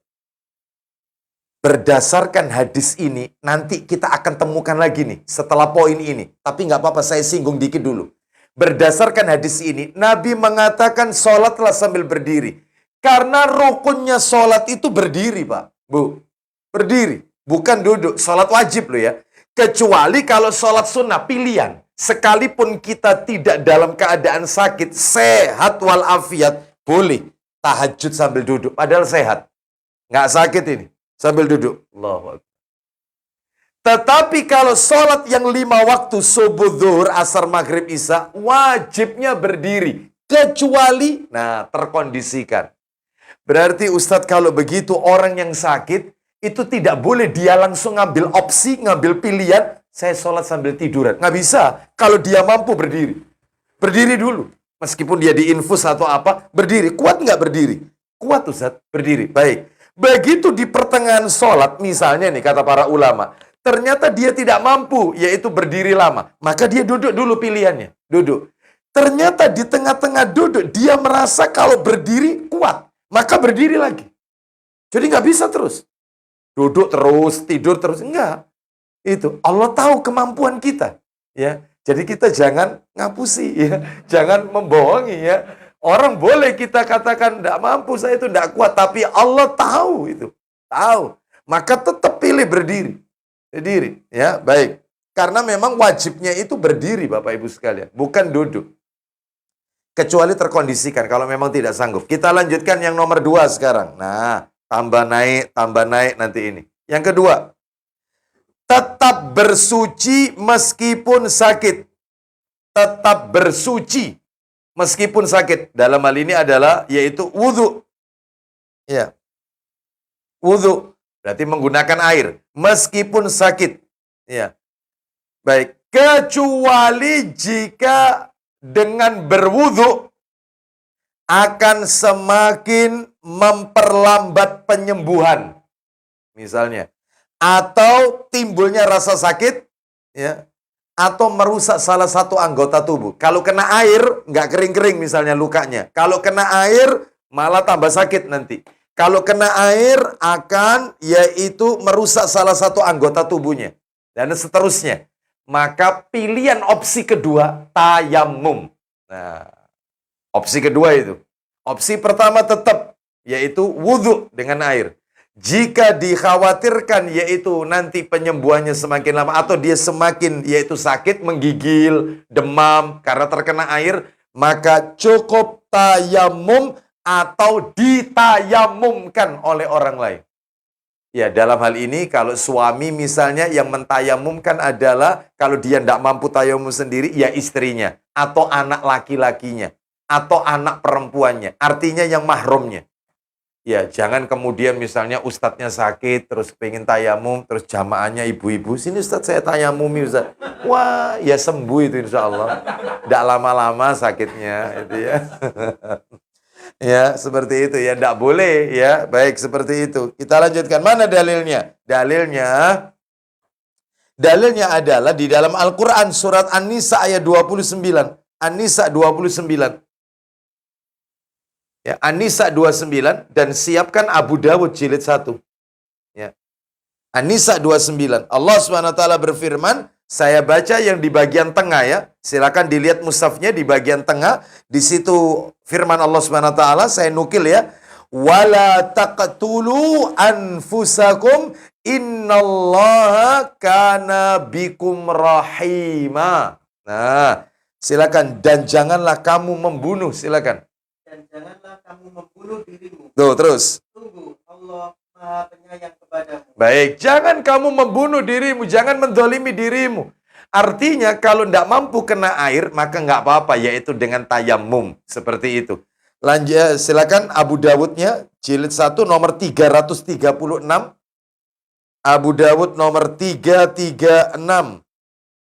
Berdasarkan hadis ini, nanti kita akan temukan lagi nih setelah poin ini. Tapi nggak apa-apa, saya singgung dikit dulu. Berdasarkan hadis ini, Nabi mengatakan sholatlah sambil berdiri. Karena rukunnya sholat itu berdiri, Pak. Bu, berdiri. Bukan duduk. Sholat wajib loh ya. Kecuali kalau sholat sunnah, pilihan. Sekalipun kita tidak dalam keadaan sakit, sehat walafiat, boleh tahajud sambil duduk. Padahal sehat. Nggak sakit ini. Sambil duduk. Allahu Akbar. Tetapi kalau sholat yang 5 waktu, subuh, zuhur, asar, maghrib, isya, wajibnya berdiri. Kecuali, terkondisikan. Berarti Ustadz kalau begitu orang yang sakit, itu tidak boleh dia langsung ngambil opsi, ngambil pilihan, saya sholat sambil tiduran. Nggak bisa. Kalau dia mampu berdiri. Berdiri dulu. Meskipun dia diinfus atau apa, berdiri. Kuat nggak berdiri? Kuat Ustadz, berdiri. Baik. Begitu di pertengahan sholat, misalnya nih kata para ulama, ternyata dia tidak mampu, yaitu berdiri lama. Maka dia duduk dulu pilihannya. Duduk. Ternyata di tengah-tengah duduk, dia merasa kalau berdiri kuat. Maka berdiri lagi. Jadi nggak bisa terus. Duduk terus, tidur terus. Enggak. Itu. Allah tahu kemampuan kita. Ya. Jadi kita jangan ngapusi. Ya. Jangan membohongi. Ya. Orang boleh kita katakan enggak mampu, saya itu enggak kuat. Tapi Allah tahu itu. Tahu. Maka tetap pilih berdiri. Berdiri. Ya, baik. Karena memang wajibnya itu berdiri Bapak Ibu sekalian. Bukan duduk. Kecuali terkondisikan. Kalau memang tidak sanggup. Kita lanjutkan yang nomor 2 sekarang. Nah, tambah naik nanti ini. Yang kedua. Tetap bersuci meskipun sakit. Tetap bersuci meskipun sakit. Dalam hal ini adalah yaitu wudhu. Ya. Wudhu. Berarti menggunakan air. Meskipun sakit. Ya. Baik. Kecuali jika dengan berwudhu akan semakin memperlambat penyembuhan. Misalnya. Atau timbulnya rasa sakit. Ya. Atau merusak salah satu anggota tubuh. Kalau kena air, nggak kering-kering misalnya lukanya. Kalau kena air, malah tambah sakit nanti. Kalau kena air, akan yaitu merusak salah satu anggota tubuhnya. Dan seterusnya. Maka pilihan opsi kedua, tayamum. Nah, opsi kedua itu. Opsi pertama tetap, yaitu wudhu dengan air. Jika dikhawatirkan yaitu nanti penyembuhannya semakin lama atau dia semakin yaitu sakit, menggigil, demam karena terkena air, maka cukup tayamum atau ditayamumkan oleh orang lain. Ya, dalam hal ini kalau suami misalnya yang mentayamumkan adalah kalau dia tidak mampu tayamum sendiri, ya istrinya atau anak laki-lakinya atau anak perempuannya, artinya yang mahramnya. Ya, jangan kemudian misalnya ustadznya sakit, terus pengen tayamum, terus jamaahnya ibu-ibu, sini ustadz saya tayamumi ustadz. Wah, ya sembuh itu insya Allah. Tidak lama-lama sakitnya, itu ya. Ya, seperti itu ya, tidak boleh ya. Baik, seperti itu. Kita lanjutkan. Mana dalilnya? Dalilnya adalah di dalam Al-Quran surat An-Nisa ayat 29. An-Nisa 29. Ya, An-Nisa 29 dan siapkan Abu Dawud jilid 1. Ya. An-Nisa 29. Allah SWT berfirman, saya baca yang di bagian tengah ya. Silakan dilihat mushafnya di bagian tengah. Di situ firman Allah SWT, saya nukil ya. Wala taqtulu anfusakum innallaha kana bikum rahima. Nah, silakan. Dan janganlah kamu membunuh, silakan. Dan janganlah kamu membunuh dirimu. Tuh, terus. Sungguh Allah Maha Penyayang kepadamu. Baik, jangan kamu membunuh dirimu, jangan mendolimi dirimu. Artinya kalau tidak mampu kena air, maka nggak apa-apa, yaitu dengan tayamum. Seperti itu. Lanjut, silakan Abu Dawudnya, jilid 1 nomor 336. Abu Dawud nomor 336.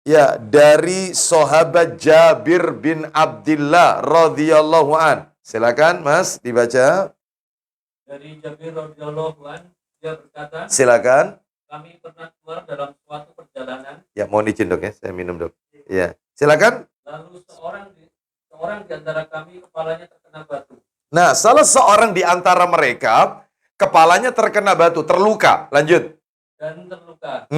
Ya, dari sahabat Jabir bin Abdullah radhiyallahu an. Silakan Mas, dibaca. Dari Jabir radhiyallahu an, dia berkata, Silakan. kami pernah keluar dalam suatu perjalanan. Ya, mohon izin dok ya, saya minum dok. Ya, silakan. Lalu seorang di antara kami kepalanya terkena batu. Nah, salah seorang di antara mereka kepalanya terkena batu, terluka. Lanjut. Dan terluka.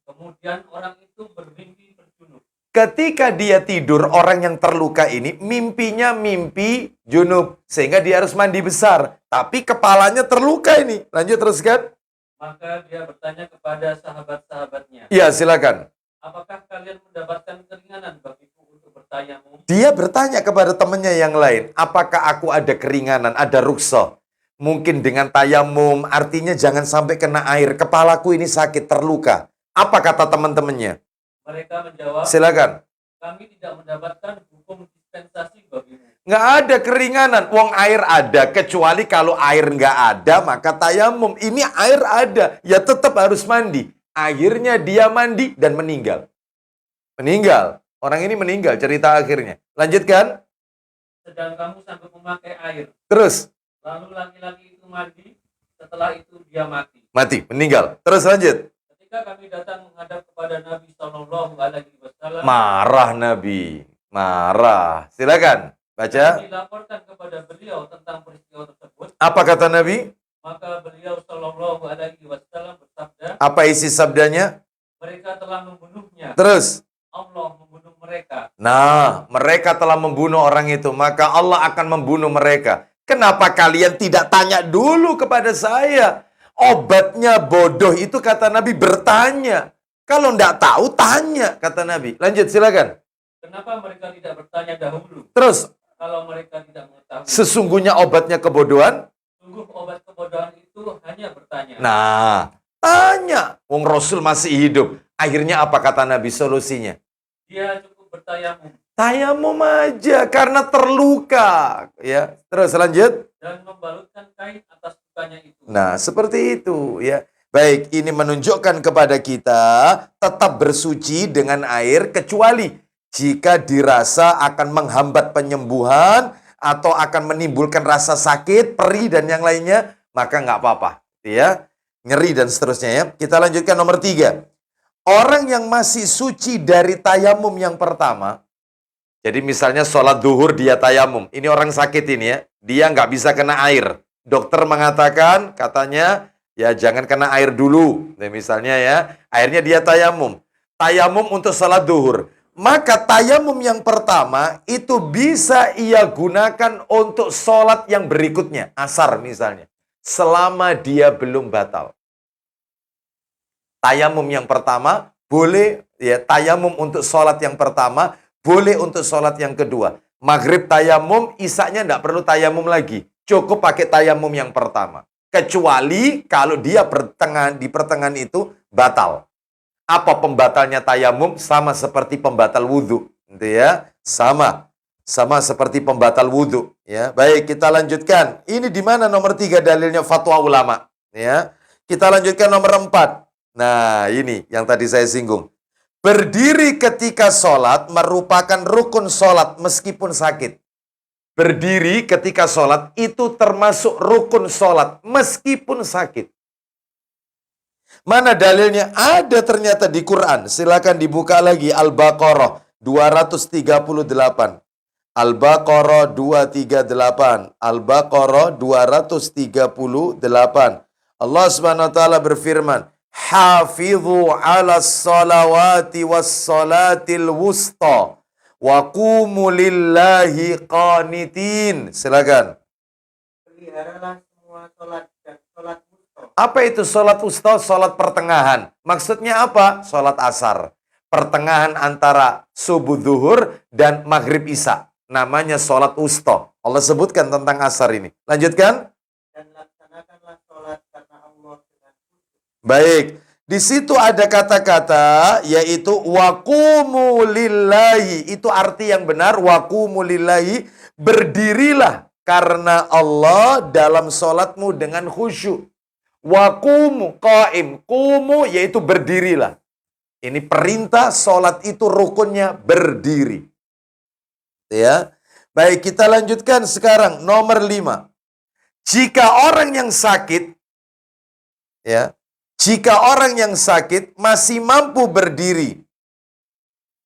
Kemudian orang itu bermimpi berjunub. Ketika dia tidur, orang yang terluka ini mimpinya mimpi junub, sehingga dia harus mandi besar. Tapi kepalanya terluka ini. Lanjut teruskan. Maka dia bertanya kepada sahabat-sahabatnya, Ya, silakan. apakah kalian mendapatkan keringanan bagiku untuk bertayamum? Dia bertanya kepada temannya yang lain, apakah aku ada keringanan, ada ruksa? Mungkin dengan tayamum, artinya jangan sampai kena air. Kepalaku ini sakit, terluka. Apa kata teman-temannya? Mereka menjawab, Silakan. kami tidak mendapatkan hukum dispensasi bagimu. Nggak ada keringanan. Wong air ada. Kecuali kalau air nggak ada, maka tayamum. Ini air ada. Ya tetap harus mandi. Akhirnya dia mandi dan meninggal. Meninggal. Orang ini meninggal cerita akhirnya. Lanjutkan. Sedang kamu sanggup memakai air. Terus. Lalu laki-laki itu mandi. Setelah itu dia mati. Mati. Meninggal. Terus lanjut. Ketika kami datang menghadap kepada Nabi Shallallahu Alaihi Wasallam, Marah Nabi. Marah. Silakan. Baca. dilaporkan kepada beliau tentang peristiwa tersebut, Apa kata Nabi? maka beliau Shallallahu Alaihi Wasallam bersabda, Apa isi sabdanya? mereka telah membunuhnya, Terus. Allah membunuh mereka. Nah, mereka telah membunuh orang itu, maka Allah akan membunuh mereka. Kenapa kalian tidak tanya dulu kepada saya? Obatnya bodoh itu kata Nabi bertanya. Kalau tidak tahu, tanya, kata Nabi. Lanjut, silakan. Kenapa mereka tidak bertanya dahulu? Terus, Kalau mereka tidak mengetahui, sesungguhnya obatnya kebodohan? sungguh obat kebodohan itu hanya bertanya. Nah, tanya. Wong Rasul masih hidup. Akhirnya apa kata Nabi solusinya? Dia cukup bertayamum Tayamum aja karena terluka. Ya, terus lanjut. dan membalutkan kain atas lukanya itu. Nah, seperti itu ya. Baik, ini menunjukkan kepada kita tetap bersuci dengan air kecuali jika dirasa akan menghambat penyembuhan atau akan menimbulkan rasa sakit, perih dan yang lainnya, maka nggak apa-apa, ya. Nyeri dan seterusnya ya. Kita lanjutkan nomor 3. Orang yang masih suci dari tayamum yang pertama, jadi misalnya sholat duhur dia tayamum, ini orang sakit ini ya, dia nggak bisa kena air. Dokter mengatakan, katanya, ya jangan kena air dulu. Nah, misalnya ya, akhirnya dia tayamum. Tayamum untuk sholat duhur. Maka tayamum yang pertama itu bisa ia gunakan untuk sholat yang berikutnya. Asar misalnya. Selama dia belum batal. Tayamum yang pertama boleh, ya tayamum untuk sholat yang pertama, boleh untuk sholat yang kedua. Maghrib tayamum, isaknya tidak perlu tayamum lagi. cukup pakai tayamum yang pertama. Kecuali kalau dia di pertengahan itu batal. Apa pembatalnya tayamum? Sama seperti pembatal wudhu. Gitu ya. Sama seperti pembatal wudhu. Ya. Baik, kita lanjutkan. Ini di mana nomor 3 dalilnya fatwa ulama. Ya. Kita lanjutkan nomor 4. Nah, ini yang tadi saya singgung. Berdiri ketika sholat merupakan rukun sholat meskipun sakit. Berdiri ketika sholat itu termasuk rukun sholat meskipun sakit. Mana dalilnya? Ada ternyata di Quran. Silakan dibuka lagi Al-Baqarah 238. Al-Baqarah 238. Al-Baqarah 238. Allah Subhanahu wa taala berfirman, "Hafidhu 'alas salawati was salatil wusta wa qumu lillahi qanitin." Silakan. Peliharalah semua sholat dan sholat wusta. Apa itu sholat wusta? Sholat pertengahan. Maksudnya apa? Sholat asar. Pertengahan antara subuh zuhur dan maghrib isya. Namanya sholat wusta. Allah sebutkan tentang asar ini. Lanjutkan. Dan laksanakanlah sholat karena Allah dengan khusyuk. Baik. Di situ ada kata-kata yaitu waqumu lillahi. Itu arti yang benar. Waqumu lillahi. Berdirilah karena Allah dalam sholatmu dengan khusyuk. Waqumu qaim. Qumu yaitu berdirilah. Ini perintah sholat itu rukunnya berdiri. Ya. Baik, kita lanjutkan sekarang nomor 5. Jika orang yang sakit, ya, jika orang yang sakit masih mampu berdiri,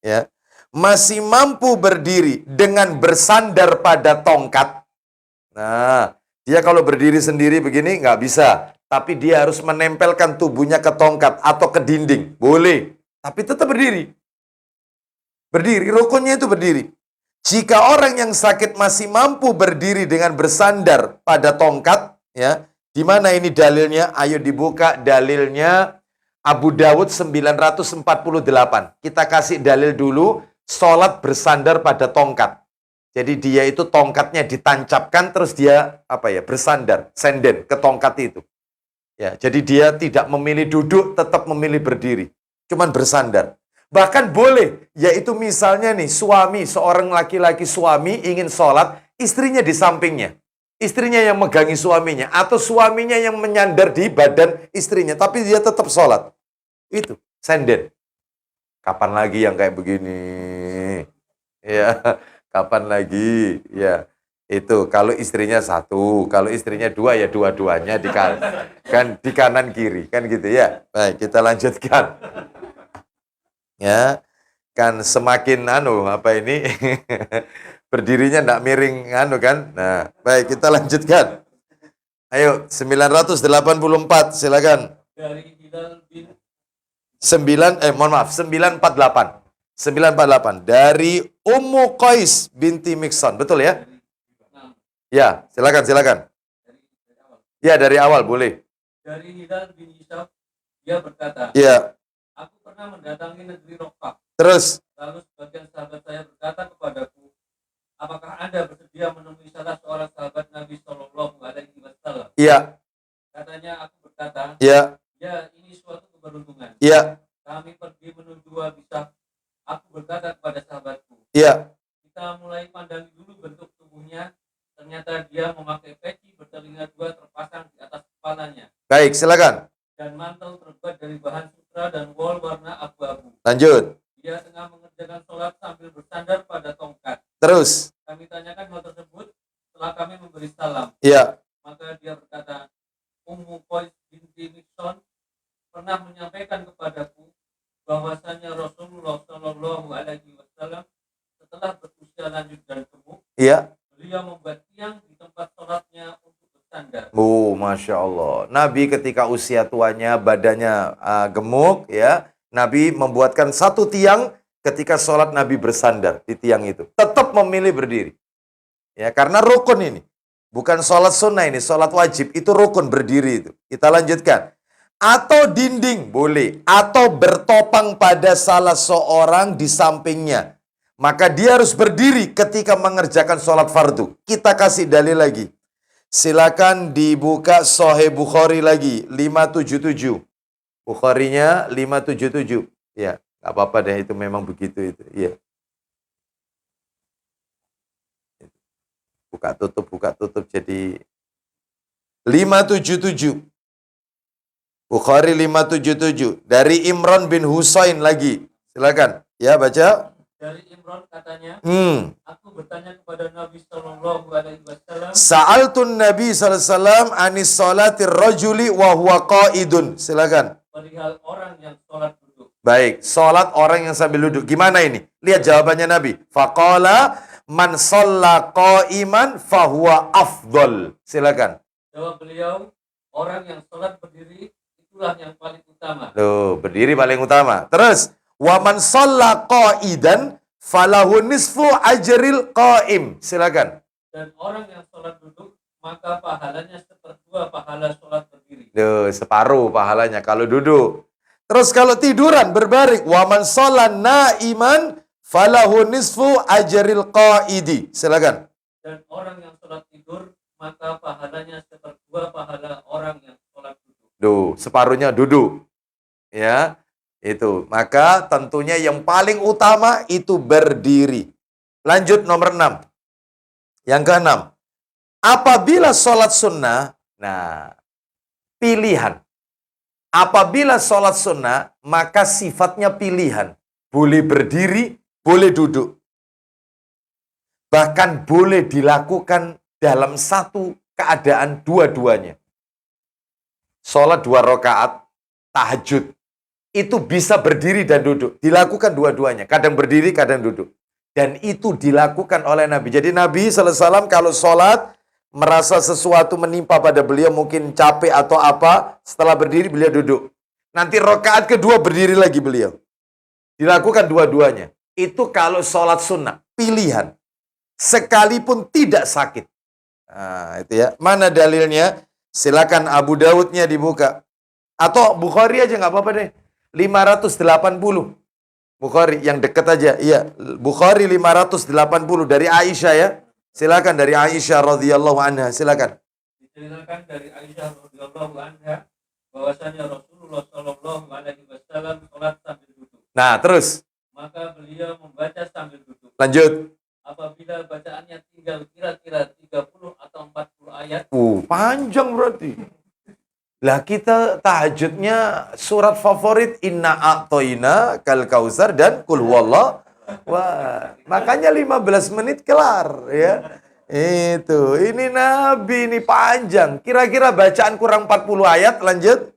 ya, masih mampu berdiri dengan bersandar pada tongkat. Nah, dia kalau berdiri sendiri begini nggak bisa, tapi dia harus menempelkan tubuhnya ke tongkat atau ke dinding, boleh, tapi tetap berdiri. Berdiri, rukunnya itu berdiri. Jika orang yang sakit masih mampu berdiri dengan bersandar pada tongkat, ya, di mana ini dalilnya? Ayo dibuka dalilnya Abu Dawud 948. Kita kasih dalil dulu, sholat bersandar pada tongkat. Jadi dia itu tongkatnya ditancapkan terus dia bersandar, senden ke tongkat itu. Ya, jadi dia tidak memilih duduk, tetap memilih berdiri. Cuman bersandar. Bahkan boleh, yaitu misalnya nih suami, seorang laki-laki suami ingin sholat, istrinya di sampingnya. Istrinya yang megangi suaminya, atau suaminya yang menyandar di badan istrinya, tapi dia tetap sholat. Itu, senden. Kapan lagi yang kayak begini? Ya, kapan lagi? Ya, itu kalau istrinya satu, kalau istrinya dua ya dua-duanya kan di kanan kiri, kan gitu ya. Baik, kita lanjutkan. Ya, kan semakin berdirinya enggak miring kan. Nah, baik kita lanjutkan. Ayo 984 silakan. Dari Hilal bin 948. 948 dari Ummu Qais binti Mikson, betul ya? Ya, silakan. Ya, dari awal boleh. Dari Hilal bin Ishaq, dia berkata, Ya. aku pernah mendatangi negeri Rokah. Terus? Lalu sebagian sahabat saya berkata kepadaku, apakah Anda bersedia menemui salah seorang sahabat Nabi Shallallahu Alaihi Wasallam? Iya. Katanya, aku berkata, Iya. ya ini suatu keberuntungan. Iya. Kami pergi menuju Wabisah. Aku berkata kepada sahabatku, Iya. kita mulai pandangi dulu bentuk tubuhnya. Ternyata dia memakai peci bertelinga 2 terpasang di atas kepalanya. Baik, silakan. Dan mantel terbuat dari bahan sutra dan wol warna abu-abu. Lanjut. Dia tengah mengerjakan sholat sambil bersandar pada tongkat. Terus? Kami tanyakan hal tersebut setelah kami memberi salam. Iya. Maka dia berkata, Ummu Qais binti Mikson pernah menyampaikan kepadaku bahwasanya Rasulullah Shallallahu Alaihi Wasallam setelah berusia lanjut dan gemuk, Iya. beliau membuat tiang di tempat sholatnya untuk bersandar. Masya Allah. Nabi ketika usia tuanya, badannya gemuk, ya, Nabi membuatkan satu tiang ketika sholat Nabi bersandar di tiang itu. Tetap memilih berdiri. Ya, karena rukun ini. Bukan sholat sunnah ini, sholat wajib. Itu rukun berdiri itu. Kita lanjutkan. Atau dinding, boleh. Atau bertopang pada salah seorang di sampingnya. Maka dia harus berdiri ketika mengerjakan sholat fardu. Kita kasih dalil lagi. Silakan dibuka Sahih Bukhari lagi, 577. Bukharinya 577. Ya, nggak apa-apa deh, itu memang begitu itu. Iya. Buka tutup jadi 577. Bukhari 577. Dari Imran bin Husain lagi. Silakan. Ya, baca. Dari Imran katanya, Hmm. aku bertanya kepada Nabi Shallallahu Alaihi Wasallam, Sa'altun Nabi sallallahu alaihi wasallam anis salatir rajuli wa huwa qaidun. Silakan. perihal orang yang sholat duduk. Baik, salat orang yang sambil duduk. Gimana ini? Lihat jawabannya Nabi. Faqala man shalla qa'iman fahuwa afdal. Silakan. Jawab beliau, orang yang sholat berdiri itulah yang paling utama. Loh, berdiri paling utama. Terus, wa man shalla qa'idan falahu nisfu ajril qa'im. Silakan. Dan orang yang sholat duduk, maka pahalanya seperdua pahala sholat berdiri. Loh, separuh pahalanya kalau duduk. Terus kalau tiduran berbaring, wa man shalla na'iman falahu nisfu ajril qa'idi. Silakan. Dan orang yang sholat tidur, maka pahalanya seperdua pahala orang yang sholat duduk. Duh, separuhnya duduk. Ya, itu. Maka tentunya yang paling utama itu berdiri. Lanjut nomor 6. Yang ke-6. Apabila sholat sunnah, nah, pilihan. Apabila sholat sunnah, maka sifatnya pilihan. Boleh berdiri, boleh duduk. Bahkan boleh dilakukan dalam satu keadaan dua-duanya. Sholat 2 rakaat, tahajud. Itu bisa berdiri dan duduk. Dilakukan dua-duanya. Kadang berdiri, kadang duduk. Dan itu dilakukan oleh Nabi. Jadi Nabi SAW kalau sholat, merasa sesuatu menimpa pada beliau, mungkin capek atau apa, setelah berdiri beliau duduk. Nanti rakaat kedua berdiri lagi beliau. Dilakukan dua-duanya. Itu kalau sholat sunnah, pilihan. Sekalipun tidak sakit. Nah, itu ya. Mana dalilnya? Silakan Abu Dawudnya dibuka. Atau Bukhari aja nggak apa-apa deh. 580. Bukhari yang dekat aja. Iya, Bukhari 580 dari Aisyah ya. Silakan dari Aisyah radhiyallahu anha. Silakan. Diceritakan dari Aisyah radhiyallahu anha bahwasanya Rasulullah Shallallahu Alaihi Wasallam sholat sambil duduk. Nah, terus Maka beliau membaca sambil duduk. lanjut. Apabila bacaannya tinggal kira-kira 30 atau 40 ayat, Panjang berarti. Lah kita tahajudnya surat favorit Inna A'toina Kal Kausar dan Kul Huwallah. Wah, makanya 15 menit kelar ya. Itu, ini Nabi ini panjang. Kira-kira bacaan kurang 40 ayat, lanjut.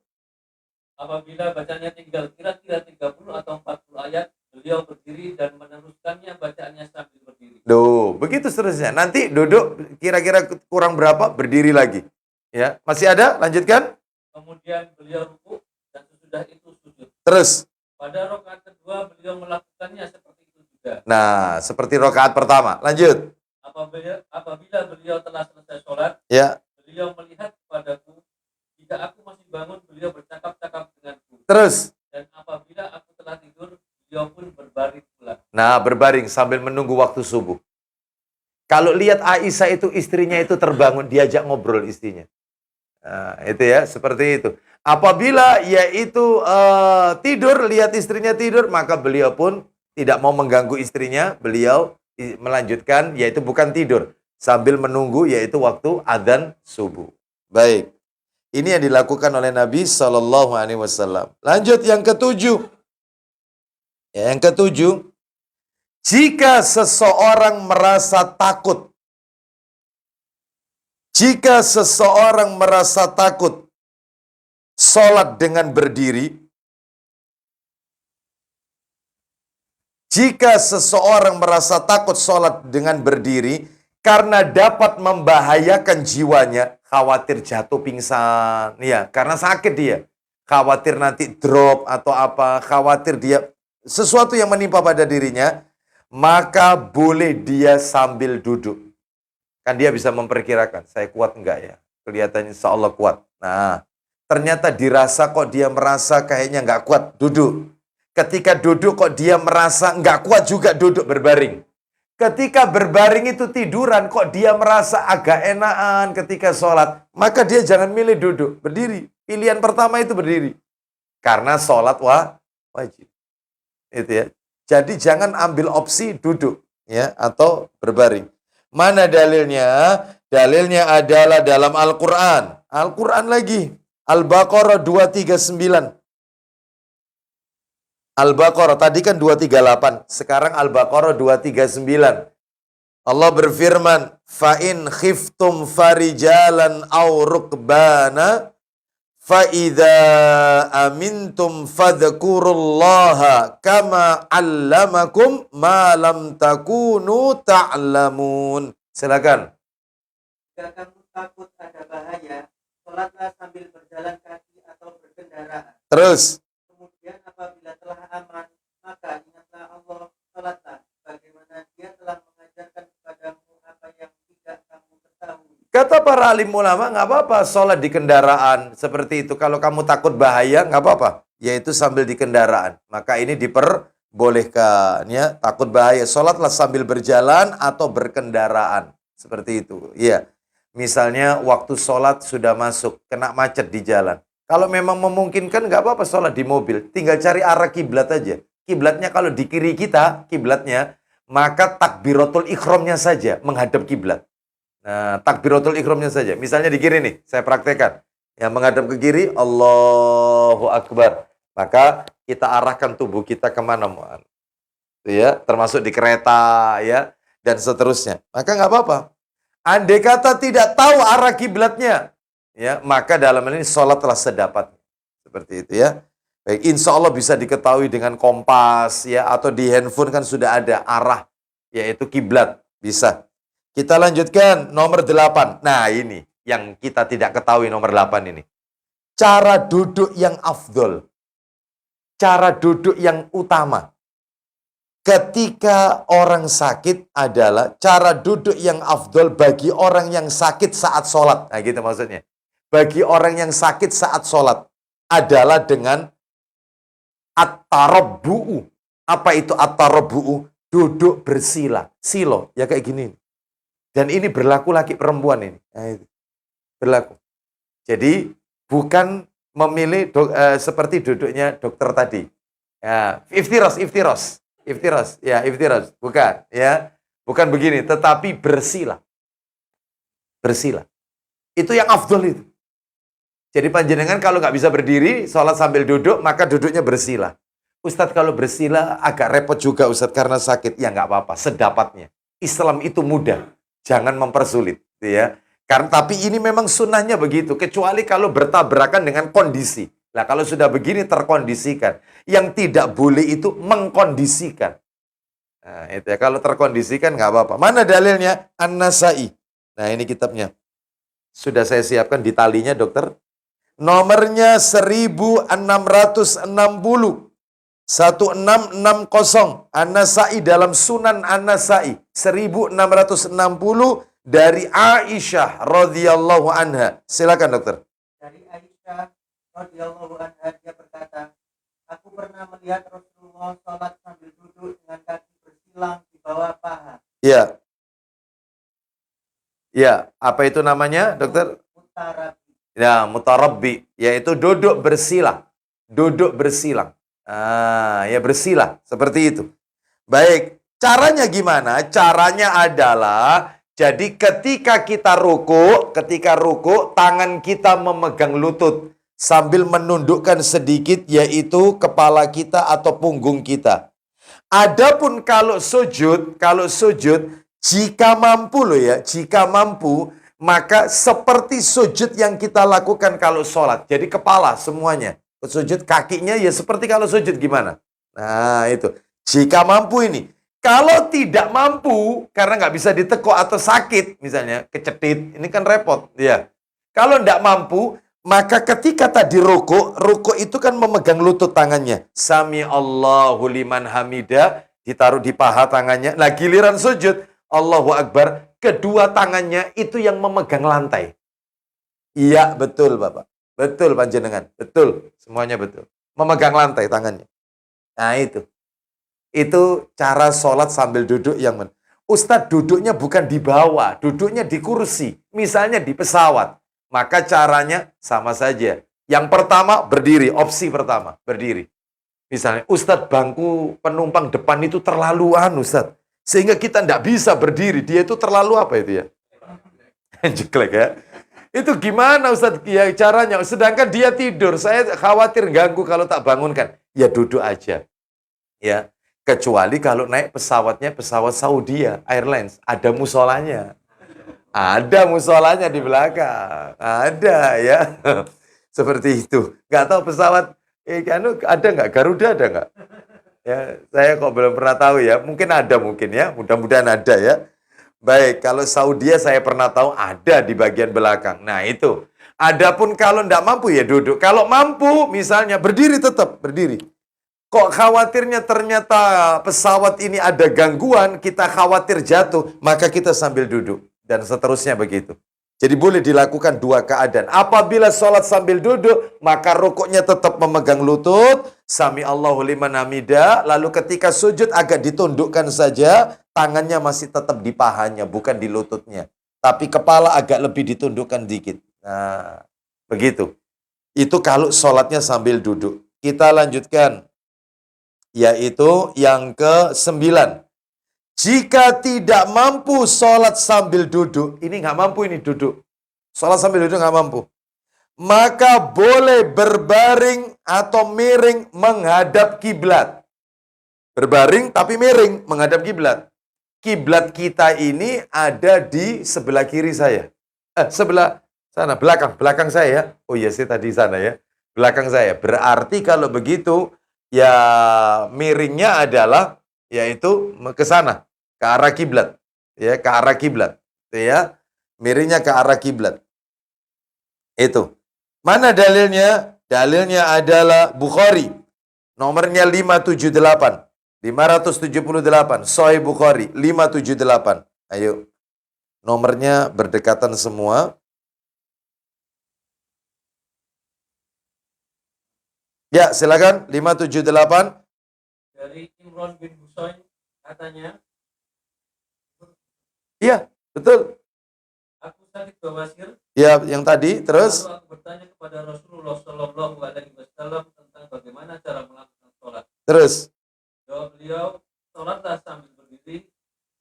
apabila bacanya tinggal kira-kira 30 atau 40 ayat, beliau berdiri dan meneruskannya bacaannya sambil berdiri. Duh, begitu seterusnya. Nanti duduk kira-kira kurang berapa, berdiri lagi. Ya, masih ada? Lanjutkan. Kemudian beliau ruku dan sesudah itu sujud. Terus. Pada rakaat kedua beliau melakukannya seperti itu juga. Nah, seperti rakaat pertama. Lanjut. Apabila beliau telah selesai sholat, Ya. beliau melihat kepadaku. Jika aku masih bangun, beliau bercakap-cakap denganku. Terus. Dan apabila aku telah tidur, beliau pun berbaring pula. Nah, berbaring sambil menunggu waktu subuh. Kalau lihat Aisyah itu istrinya itu terbangun, diajak ngobrol istrinya. Nah, itu ya, seperti itu. Apabila yaitu tidur, lihat istrinya tidur, maka beliau pun tidak mau mengganggu istrinya, beliau melanjutkan, yaitu bukan tidur, sambil menunggu, yaitu waktu adzan subuh. Baik, ini yang dilakukan oleh Nabi Shallallahu Alaihi Wasallam. Lanjut yang ketujuh. Ya, yang ketujuh, jika seseorang merasa takut, sholat dengan berdiri, karena dapat membahayakan jiwanya, khawatir jatuh pingsan, ya, karena sakit dia, khawatir nanti drop atau apa, khawatir dia sesuatu yang menimpa pada dirinya, maka boleh dia sambil duduk. Kan dia bisa memperkirakan, saya kuat enggak ya? Kelihatannya insya Allah kuat. Nah, ternyata dirasa kok dia merasa kayaknya enggak kuat, duduk. Ketika duduk kok dia merasa enggak kuat juga, duduk berbaring. Ketika berbaring itu tiduran, kok dia merasa agak enakan ketika sholat, maka dia jangan milih duduk, berdiri. Pilihan pertama itu berdiri. Karena sholat wajib. Itu ya. Jadi jangan ambil opsi duduk ya atau berbaring. Mana dalilnya? Dalilnya adalah dalam Al-Qur'an. Al-Qur'an lagi. Al-Baqarah 239. Al-Baqarah tadi kan 238, sekarang Al-Baqarah 239. Allah berfirman, "Fa in khiftum farijalan aw rukbana fa idza amintum fadhkurullaha kama 'allamakum ma lam takunu ta'lamun." Silakan. Jika kamu takut ada bahaya, sholatlah sambil berjalan kaki atau berkendaraan. Terus Kemudian apabila telah aman, maka ingatlah Allah, sholatlah bagaimana dia telah mengajarkan kepadamu apa yang tidak kamu ketahui. kata para alim ulama, nggak apa-apa sholat di kendaraan seperti itu. Kalau kamu takut bahaya, nggak apa-apa. Yaitu sambil di kendaraan. Maka ini diperbolehkan ya. Takut bahaya, sholatlah sambil berjalan atau berkendaraan. Seperti itu. Iya. Misalnya waktu sholat sudah masuk, kena macet di jalan. Kalau memang memungkinkan, nggak apa-apa sholat di mobil. Tinggal cari arah kiblat aja. Kiblatnya kalau di kiri kita, kiblatnya, maka takbiratul ikhramnya saja menghadap kiblat. Nah, takbiratul ikhramnya saja. Misalnya di kiri nih, saya praktekkan. Yang menghadap ke kiri, Allahu Akbar. Maka kita arahkan tubuh kita kemana mau. Ya, termasuk di kereta, ya, dan seterusnya. Maka nggak apa-apa. Andai kata tidak tahu arah kiblatnya, ya, maka dalam hal ini sholatlah sedapatnya. Seperti itu ya. Baik, insya Allah bisa diketahui dengan kompas, ya, atau di handphone kan sudah ada arah, yaitu kiblat. Bisa. Kita lanjutkan nomor 8. Nah, ini yang kita tidak ketahui nomor 8 ini. Cara duduk yang afdol. Cara duduk yang utama. Ketika orang sakit adalah cara duduk yang afdol bagi orang yang sakit saat sholat. Nah, gitu maksudnya. Bagi orang yang sakit saat sholat adalah dengan at-tarabbu'u. Apa itu at-tarabbu'u? Duduk bersila. Silo, ya kayak gini. Dan ini berlaku laki perempuan ini. Nah, itu. Berlaku. Jadi bukan memilih seperti duduknya dokter tadi. Ya, iftiros. Ya, iftiros. Bukan, ya. Bukan begini, tetapi bersila. Bersila. Itu yang afdol itu. Jadi panjenengan kalau nggak bisa berdiri, sholat sambil duduk, maka duduknya bersila. Ustadz kalau bersila agak repot juga Ustadz karena sakit. Ya nggak apa-apa, sedapatnya. Islam itu mudah. Jangan mempersulit, ya. Karena tapi ini memang sunnahnya begitu, kecuali kalau bertabrakan dengan kondisi. Nah, kalau sudah begini terkondisikan. Yang tidak boleh itu mengkondisikan. Nah, itu ya, kalau terkondisikan nggak apa-apa. Mana dalilnya? An-Nasai. Nah, ini kitabnya. Sudah saya siapkan di talinya, dokter. Nomornya 1660. 1660 An-Nasai dalam Sunan An-Nasai 1660 dari Aisyah radhiyallahu anha. Silakan dokter. Dari Aisyah radhiyallahu anha dia berkata, aku pernah melihat Rasulullah sholat sambil duduk dengan kaki bersilang di bawah paha. Iya. Ya, apa itu namanya, dokter? Mutarabi. Ya, mutarabbi, yaitu duduk bersilang. Duduk bersilang. Ah, ya bersila seperti itu. Baik, caranya gimana? Caranya adalah jadi ketika ruku, tangan kita memegang lutut sambil menundukkan sedikit yaitu kepala kita atau punggung kita. Adapun kalau sujud jika mampu loh ya, jika mampu maka seperti sujud yang kita lakukan kalau sholat. Jadi kepala semuanya. Sujud kakinya ya seperti kalau sujud gimana? Nah itu. Jika mampu ini. Kalau tidak mampu, karena nggak bisa ditekuk atau sakit, misalnya kecetit, ini kan repot. Ya. Kalau tidak mampu, maka ketika tadi ruku itu kan memegang lutut tangannya. Sami Allahu liman hamida, ditaruh di paha tangannya. Nah giliran sujud, Allahu Akbar, kedua tangannya itu yang memegang lantai. Iya betul Bapak. Betul panjenengan, betul, semuanya betul. Memegang lantai tangannya. Nah itu cara sholat sambil duduk yang Ustadz duduknya bukan di bawah, duduknya di kursi. Misalnya di pesawat. Maka caranya sama saja. Yang pertama, berdiri. Opsi pertama, berdiri. Misalnya, Ustadz bangku penumpang depan itu terlalu Ustadz. Sehingga kita tidak bisa berdiri. Dia itu terlalu apa itu ya? Jeklek ya. Itu gimana Ustadz ya, caranya? Sedangkan dia tidur. Saya khawatir ganggu kalau tak bangunkan. Ya duduk aja. Ya. Kecuali kalau naik pesawatnya pesawat Saudi Airlines. Ada musolanya. Ada musolanya di belakang. Ada ya. Seperti itu. Nggak tahu pesawat ada nggak? Garuda ada nggak? Ya, saya kok belum pernah tahu ya. Mungkin ada mungkin ya. Mudah-mudahan ada ya. Baik, kalau Saudi saya pernah tahu ada di bagian belakang. Nah itu. Adapun kalau tidak mampu ya duduk. Kalau mampu misalnya berdiri tetap berdiri. Kok khawatirnya ternyata pesawat ini ada gangguan, kita khawatir jatuh, maka kita sambil duduk. Dan seterusnya begitu. Jadi boleh dilakukan dua keadaan. Apabila sholat sambil duduk, maka rukuknya tetap memegang lutut. Sami Allahu liman hamidah. Lalu ketika sujud agak ditundukkan saja. Tangannya masih tetap di pahanya, bukan di lututnya. Tapi kepala agak lebih ditundukkan dikit. Nah, begitu. Itu kalau sholatnya sambil duduk. Kita lanjutkan. Yaitu yang ke-9. Jika tidak mampu sholat sambil duduk, ini nggak mampu ini duduk. Sholat sambil duduk nggak mampu. Maka boleh berbaring atau miring menghadap kiblat. Berbaring tapi miring menghadap kiblat. Kiblat kita ini ada di sebelah kiri saya. Sebelah sana, belakang saya ya. Oh iya sih tadi sana ya. Belakang saya. Berarti kalau begitu ya miringnya adalah yaitu ke sana, ke arah kiblat. Ya, ke arah kiblat. Ya. Miringnya ke arah kiblat. Itu. Mana dalilnya? Dalilnya adalah Bukhari. Nomornya 578. 578. Sahih Bukhari 578. Ayo. Nomornya berdekatan semua. Ya, silakan 578. Dari Imran bin Husain katanya, Iya, betul. aku sakit bawasir. Ya, yang tadi terus. Lalu aku bertanya kepada Rasulullah Shallallahu Alaihi Wasallam tentang bagaimana cara melakukan sholat. Terus. Jawab beliau, sholatlah sambil berdiri.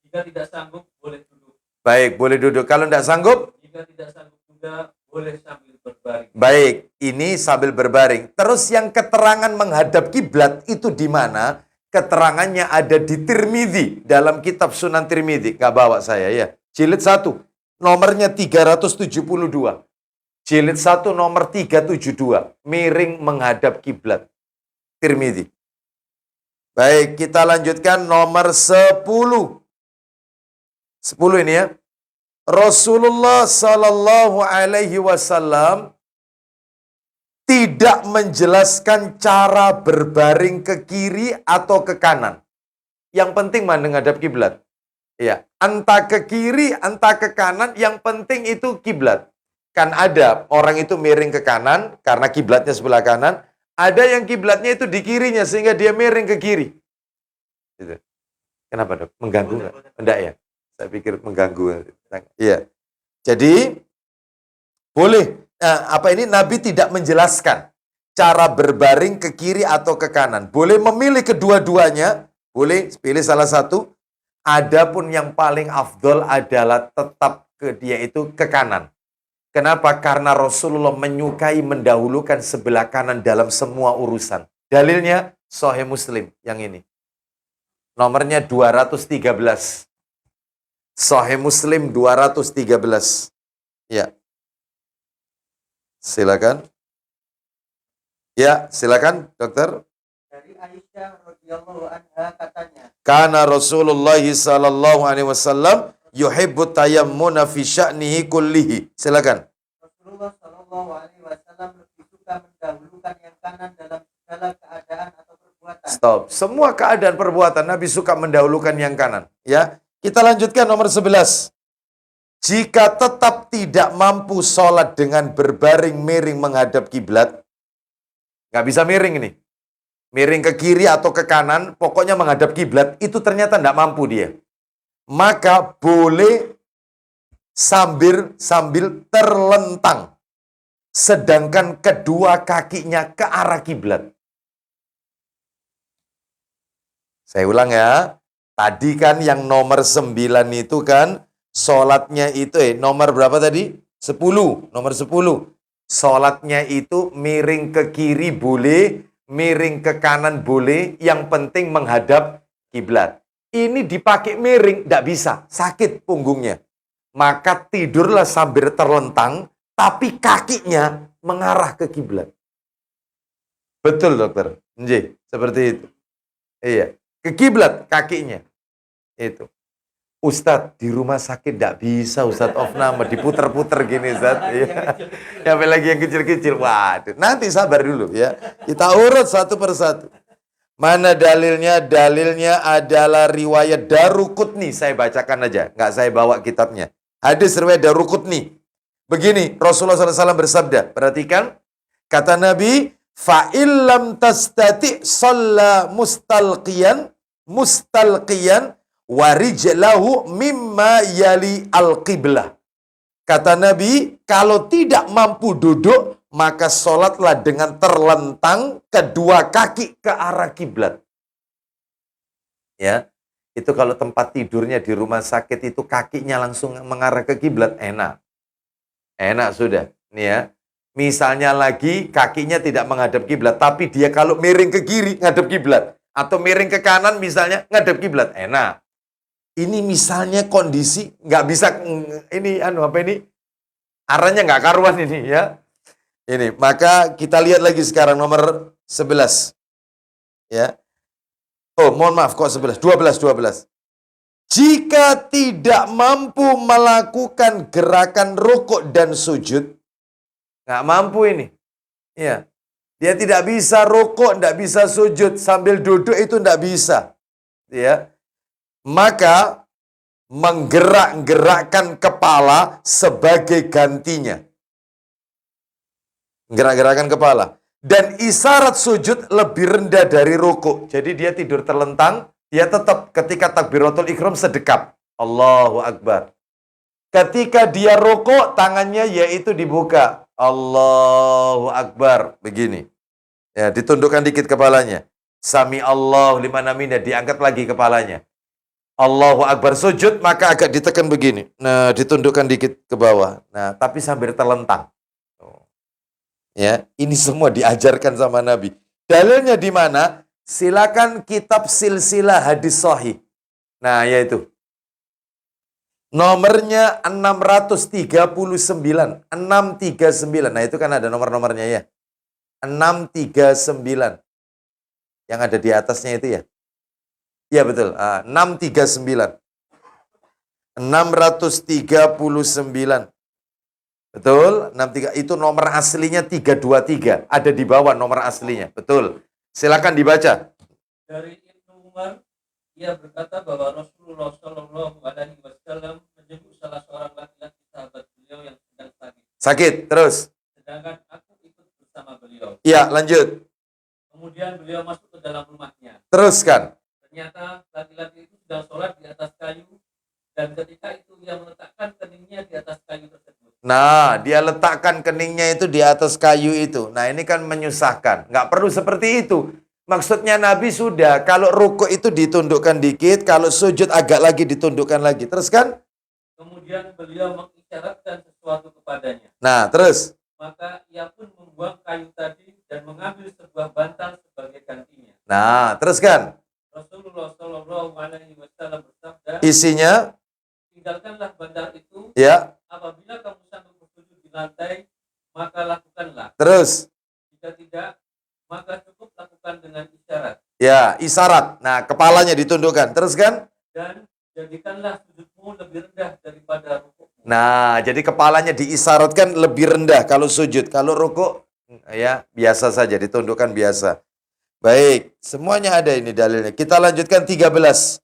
Jika tidak sanggup, boleh duduk. Baik, boleh duduk. Kalau tidak sanggup? Jika tidak sanggup juga, boleh sambil berbaring. Baik, ini sambil berbaring. Terus yang keterangan menghadap kiblat itu di mana? Keterangannya ada di Tirmidzi, dalam kitab Sunan Tirmidzi. Nggak bawa saya ya. Jilid 1, nomornya 372. Jilid 1 nomor 372. Miring menghadap kiblat. Tirmidzi. Baik, kita lanjutkan nomor 10. 10 ini ya. Rasulullah Sallallahu Alaihi Wasallam tidak menjelaskan cara berbaring ke kiri atau ke kanan. Yang penting menghadap kiblat. Ya, entah ke kiri, entah ke kanan, yang penting itu kiblat. Kan ada orang itu miring ke kanan karena kiblatnya sebelah kanan, ada yang kiblatnya itu di kirinya sehingga dia miring ke kiri. Gitu. Kenapa, Dok? Mengganggu nggak? Enggak ya? Saya pikir mengganggu. Iya. Jadi boleh. Nabi tidak menjelaskan cara berbaring ke kiri atau ke kanan. Boleh memilih kedua-duanya, boleh pilih salah satu. Adapun yang paling afdol adalah tetap dia itu ke kanan. Kenapa? Karena Rasulullah menyukai mendahulukan sebelah kanan dalam semua urusan. Dalilnya Sahih Muslim yang ini. Nomornya 213. Sahih Muslim 213. Ya. Silakan. Ya, silakan, dokter. Dari Aisyah radhiyallahu anha katanya, Kana Rasulullah sallallahu alaihi wasallam yuhibbu tayammuna fi sya'nihi kullihi. Silakan. Rasulullah Shallallahu Alaihi Wasallam lebih suka mendahulukan yang kanan dalam segala keadaan atau perbuatan. Stop. Semua keadaan perbuatan Nabi suka mendahulukan yang kanan. Ya, kita lanjutkan nomor 11. Jika tetap tidak mampu sholat dengan berbaring miring menghadap kiblat, nggak bisa miring ini. Miring ke kiri atau ke kanan, pokoknya menghadap kiblat, itu ternyata nggak mampu dia. maka boleh sambil terlentang. Sedangkan kedua kakinya ke arah kiblat. Saya ulang ya. Tadi kan yang nomor 9 itu kan sholatnya itu nomor berapa tadi? 10. Nomor 10. Sholatnya itu miring ke kiri boleh, miring ke kanan boleh, yang penting menghadap kiblat. Ini dipakai miring, tidak bisa, sakit punggungnya. Maka tidurlah sambil terlentang, tapi kakinya mengarah ke kiblat. Betul dokter? Nggih, seperti itu. Iya, ke kiblat kakinya. Itu. Ustadz, di rumah sakit tidak bisa Ustadz off nama, diputer-puter gini Ustadz. Ya, apalagi yang kecil-kecil. Waduh, nanti sabar dulu ya. Kita urut satu persatu. Mana dalilnya? Dalilnya adalah riwayat Daruqutni. Saya bacakan aja, nggak saya bawa kitabnya. Hadis riwayat Daruqutni. Begini, Rasulullah SAW bersabda, perhatikan, kata Nabi, fa'illam tastati' shalla mustalqiyan warijlahu mimma yali al-qiblah. Kata Nabi, kalau tidak mampu duduk, maka sholatlah dengan terlentang kedua kaki ke arah kiblat. Ya, itu kalau tempat tidurnya di rumah sakit itu kakinya langsung mengarah ke kiblat, enak. Enak sudah. Nih ya. Misalnya lagi kakinya tidak menghadap kiblat, tapi dia kalau miring ke kiri ngadep kiblat atau miring ke kanan misalnya ngadep kiblat, enak. Ini misalnya kondisi nggak bisa ini arahnya nggak karuan ini ya. Ini, maka kita lihat lagi sekarang nomor 11. Ya. Oh, mohon maaf kok 11, 12. Jika tidak mampu melakukan gerakan rukuk dan sujud, nggak mampu ini. Ya. Dia tidak bisa rukuk, tidak bisa sujud sambil duduk itu tidak bisa. Ya. Maka menggerak-gerakkan kepala sebagai gantinya. Gerak-gerakan kepala. Dan isyarat sujud lebih rendah dari rukuk. Jadi dia tidur terlentang, dia tetap ketika takbiratul ihram sedekap. Allahu Akbar. Ketika dia rukuk, tangannya yaitu dibuka. Allahu Akbar. Begini. Ya, ditundukkan dikit kepalanya. Sami Allahu liman hamidah, diangkat lagi kepalanya. Allahu Akbar, sujud maka agak ditekan begini. Nah, ditundukkan dikit ke bawah. Nah, tapi sambil terlentang. Ya, ini semua diajarkan sama Nabi. Dalilnya di mana? Silakan kitab silsilah hadis sahih. Nah, yaitu nomornya 639. Nah, itu kan ada nomor-nomornya ya. 639. Yang ada di atasnya itu ya. Ya betul, 639. 639. Betul, 63 itu nomor aslinya 323. Ada di bawah nomor aslinya. Betul. Silakan dibaca. Dari Ibnu Umar, ia berkata bahwa Rasulullah Shallallahu Alaihi Wasallam menyebut salah seorang laki-laki sahabat beliau yang sedang sakit. Sakit, terus. Sedangkan aku ikut bersama beliau. Ya, lanjut. Kemudian beliau masuk ke dalam rumahnya. Teruskan. Ternyata laki-laki itu sedang sholat di atas kayu, dan ketika itu ia meletakkan keningnya di atas kayu tersebut. Nah, dia letakkan keningnya itu di atas kayu itu. Nah, ini kan menyusahkan. Nggak perlu seperti itu. Maksudnya Nabi sudah, kalau rukuk itu ditundukkan dikit, kalau sujud agak lagi ditundukkan lagi. Terus kan? Kemudian beliau mengisyaratkan sesuatu kepadanya. Nah, terus? Maka ia pun membuang kayu tadi dan mengambil sebuah bantal sebagai gantinya. Nah, terus kan? Rasulullah Shallallahu Alaihi Wasallam bersabda, isinya? Tinggalkanlah bantal itu. Ya. Apabila kamu sanggup bersujud di lantai, maka lakukanlah. Terus? Jika tidak, maka cukup lakukan dengan isyarat. Ya, isyarat. Nah, kepalanya ditundukkan. Terus kan? Dan jadikanlah sujudmu lebih rendah daripada rukukmu. Nah, jadi kepalanya diisyaratkan lebih rendah kalau sujud. Kalau rukuk, ya biasa saja, ditundukkan biasa. Baik, semuanya ada ini dalilnya. Kita lanjutkan 13.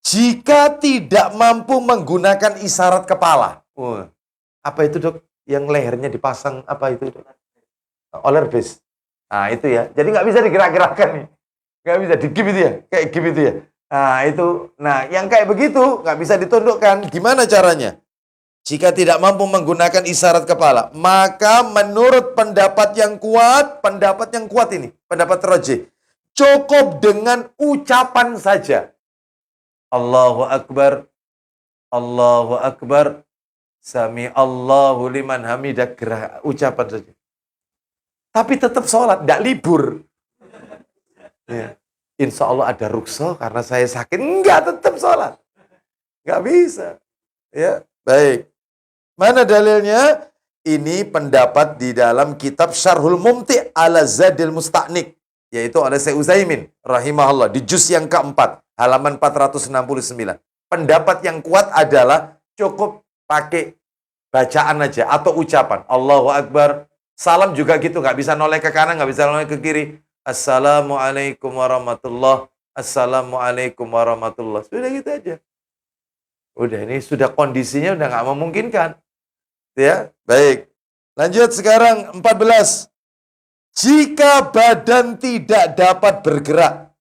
Jika tidak mampu menggunakan isyarat kepala. Apa itu dok? Yang lehernya dipasang apa itu dok? Olerbase. Nah itu ya. Jadi nggak bisa digerak-gerakkan nih. Nggak bisa digip itu ya. Kayak gip itu ya. Nah, itu. Nah, yang kayak begitu nggak bisa ditundukkan. Gimana caranya? Jika tidak mampu menggunakan isyarat kepala, maka menurut pendapat yang kuat ini, pendapat rajih, cukup dengan ucapan saja. Allahu Akbar, Allahu Akbar, Sami Allahu liman hamidah, ucapan saja. Tapi tetap sholat, tidak libur. Ya. Insya Allah ada rukso karena saya sakit. Enggak, tetap sholat. Enggak bisa. Ya, baik. Mana dalilnya? Ini pendapat di dalam kitab Syarhul Mumti' ala Zadil Musta'nik, yaitu oleh Syekh Utsaimin rahimahullah di juz yang keempat, halaman 469. Pendapat yang kuat adalah cukup pakai bacaan aja atau ucapan. Allahu Akbar. Salam juga gitu, nggak bisa noleh ke kanan, nggak bisa noleh ke kiri. Assalamualaikum warahmatullah. Assalamualaikum warahmatullah. Sudah gitu aja. Udah, ini sudah kondisinya udah nggak memungkinkan. Ya, baik. Lanjut sekarang 14. Jika badan tidak dapat bergerak,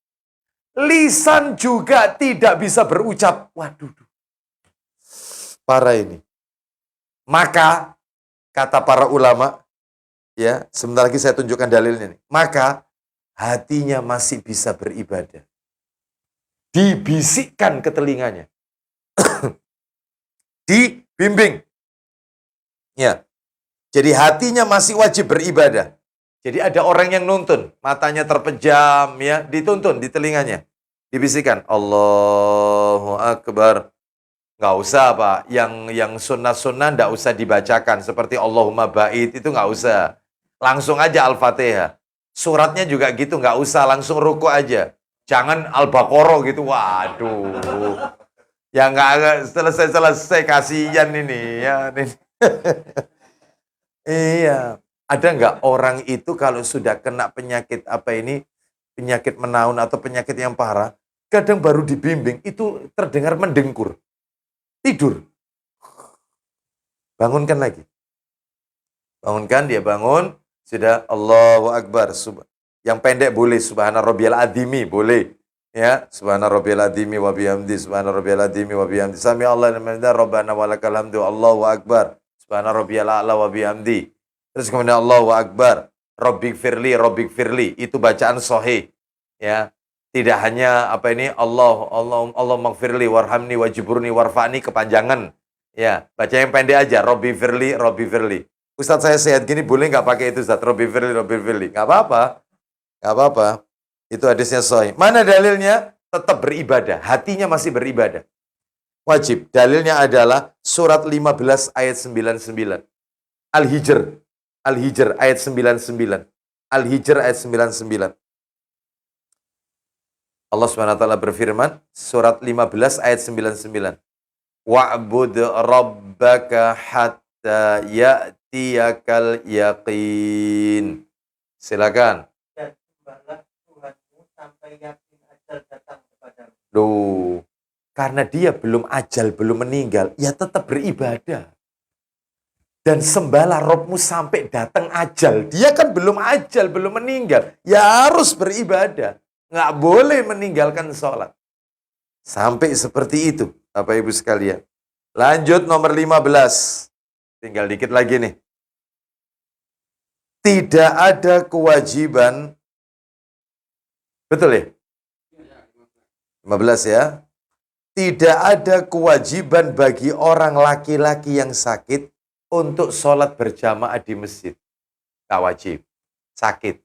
lisan juga tidak bisa berucap. Waduh. Parah ini. Maka, kata para ulama, ya, sebentar lagi saya tunjukkan dalilnya nih. Maka, hatinya masih bisa beribadah. Dibisikkan ke telinganya. Dibimbing. Ya. Jadi hatinya masih wajib beribadah. Jadi ada orang yang nuntun, matanya terpejam, ya, dituntun di telinganya. Dibisikkan, Allahu Akbar. Nggak usah, Pak. Yang sunnah-sunnah nggak usah dibacakan. Seperti Allahumma ba'id, itu nggak usah. Langsung aja Al-Fatihah. Suratnya juga gitu, nggak usah. Langsung ruku aja. Jangan Al-Baqarah gitu. Waduh. Ya nggak selesai-selesai, kasihan ini. Ya, ini. Iya. Ada nggak orang itu kalau sudah kena penyakit penyakit menaun atau penyakit yang parah, kadang baru dibimbing, itu terdengar mendengkur. Tidur. Bangunkan lagi. Bangunkan, dia bangun, sudah Allahu Akbar. Yang pendek boleh, Subhana Rabbiyal Adhimi, boleh. Ya, Subhana Rabbiyal Adhimi wa bihamdi, Subhana Rabbiyal Adhimi wa bihamdi. Sami Allah liman hamidah, Rabbana walakal hamdu, Allahu Akbar. Subhana Rabbiyal A'la wa bihamdi. Terus kemudian Allahu Akbar. Rabbik firli. Itu bacaan sahih. Ya. Tidak hanya Allah maghfirli warhamni wajiburni warfa'ni kepanjangan. Ya, baca yang pendek aja. Rabbi firli. Ustaz saya sehat gini boleh nggak pakai itu Ustaz? Rabbi firli. Nggak apa-apa. Itu hadisnya sahih. Mana dalilnya? Tetap beribadah. Hatinya masih beribadah. Wajib. Dalilnya adalah surat 15 ayat 99. Al-Hijr ayat 99. Al-Hijr ayat 99. Allah SWT berfirman, surat 15 ayat 99. Wa'bud rabbaka hatta ya'tiyakal yaqin. Silakan. Dan sembahlah Tuhanmu sampai yakin ajal datang kepadamu. Loh, karena dia belum ajal, belum meninggal, ya tetap beribadah. Dan sembahlah Rabbmu sampai datang ajal. Dia kan belum ajal, belum meninggal. Ya harus beribadah. Nggak boleh meninggalkan sholat. Sampai seperti itu, Bapak Ibu sekalian. Lanjut nomor 15. Tinggal dikit lagi nih. Tidak ada kewajiban. Betul ya? 15 ya. Tidak ada kewajiban bagi orang laki-laki yang sakit untuk sholat berjamaah di masjid. Nggak wajib. Sakit.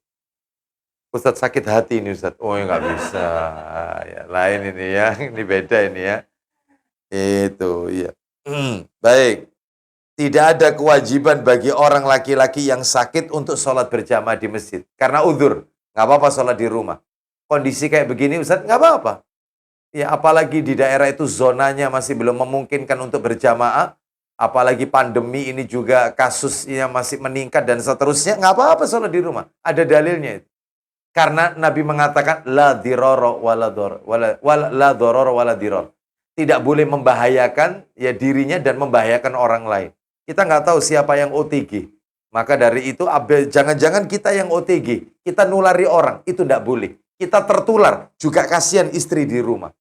Ustadz sakit hati ini Ustadz. Oh ya nggak bisa. Ya, lain ini ya. Ini beda ini ya. Itu ya. Baik. Tidak ada kewajiban bagi orang laki-laki yang sakit untuk sholat berjamaah di masjid. Karena uzur. Nggak apa-apa sholat di rumah. Kondisi kayak begini Ustadz nggak apa-apa. Ya apalagi di daerah itu zonanya masih belum memungkinkan untuk berjamaah. Apalagi pandemi ini juga kasusnya masih meningkat dan seterusnya. Nggak apa-apa sholat di rumah. Ada dalilnya itu. Karena Nabi mengatakan la diroro wala dororo wala diror. Tidak boleh membahayakan ya dirinya dan membahayakan orang lain. Kita nggak tahu siapa yang OTG. Maka dari itu jangan-jangan kita yang OTG, kita nulari orang, itu tidak boleh. Kita tertular, juga kasihan istri di rumah.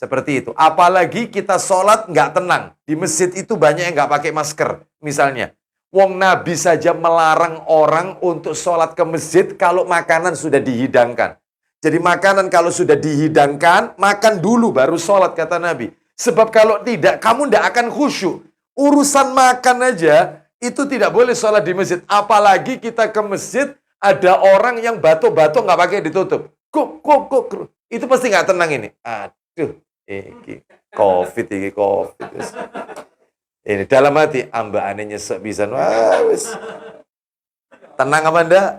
Seperti itu. Apalagi kita sholat nggak tenang. Di masjid itu banyak yang nggak pakai masker. Misalnya. Wong Nabi saja melarang orang untuk sholat ke masjid kalau makanan sudah dihidangkan. Jadi makanan kalau sudah dihidangkan, makan dulu baru sholat kata Nabi. Sebab kalau tidak, kamu tidak akan khusyuk. Urusan makan aja, itu tidak boleh sholat di masjid. Apalagi kita ke masjid, ada orang yang batuk-batuk nggak pakai ditutup. Kuk. Itu pasti nggak tenang ini. Aduh, ini COVID. Ini dalam hati, amba aneh nyesek bisa. Wah, wis. Tenang apa enggak?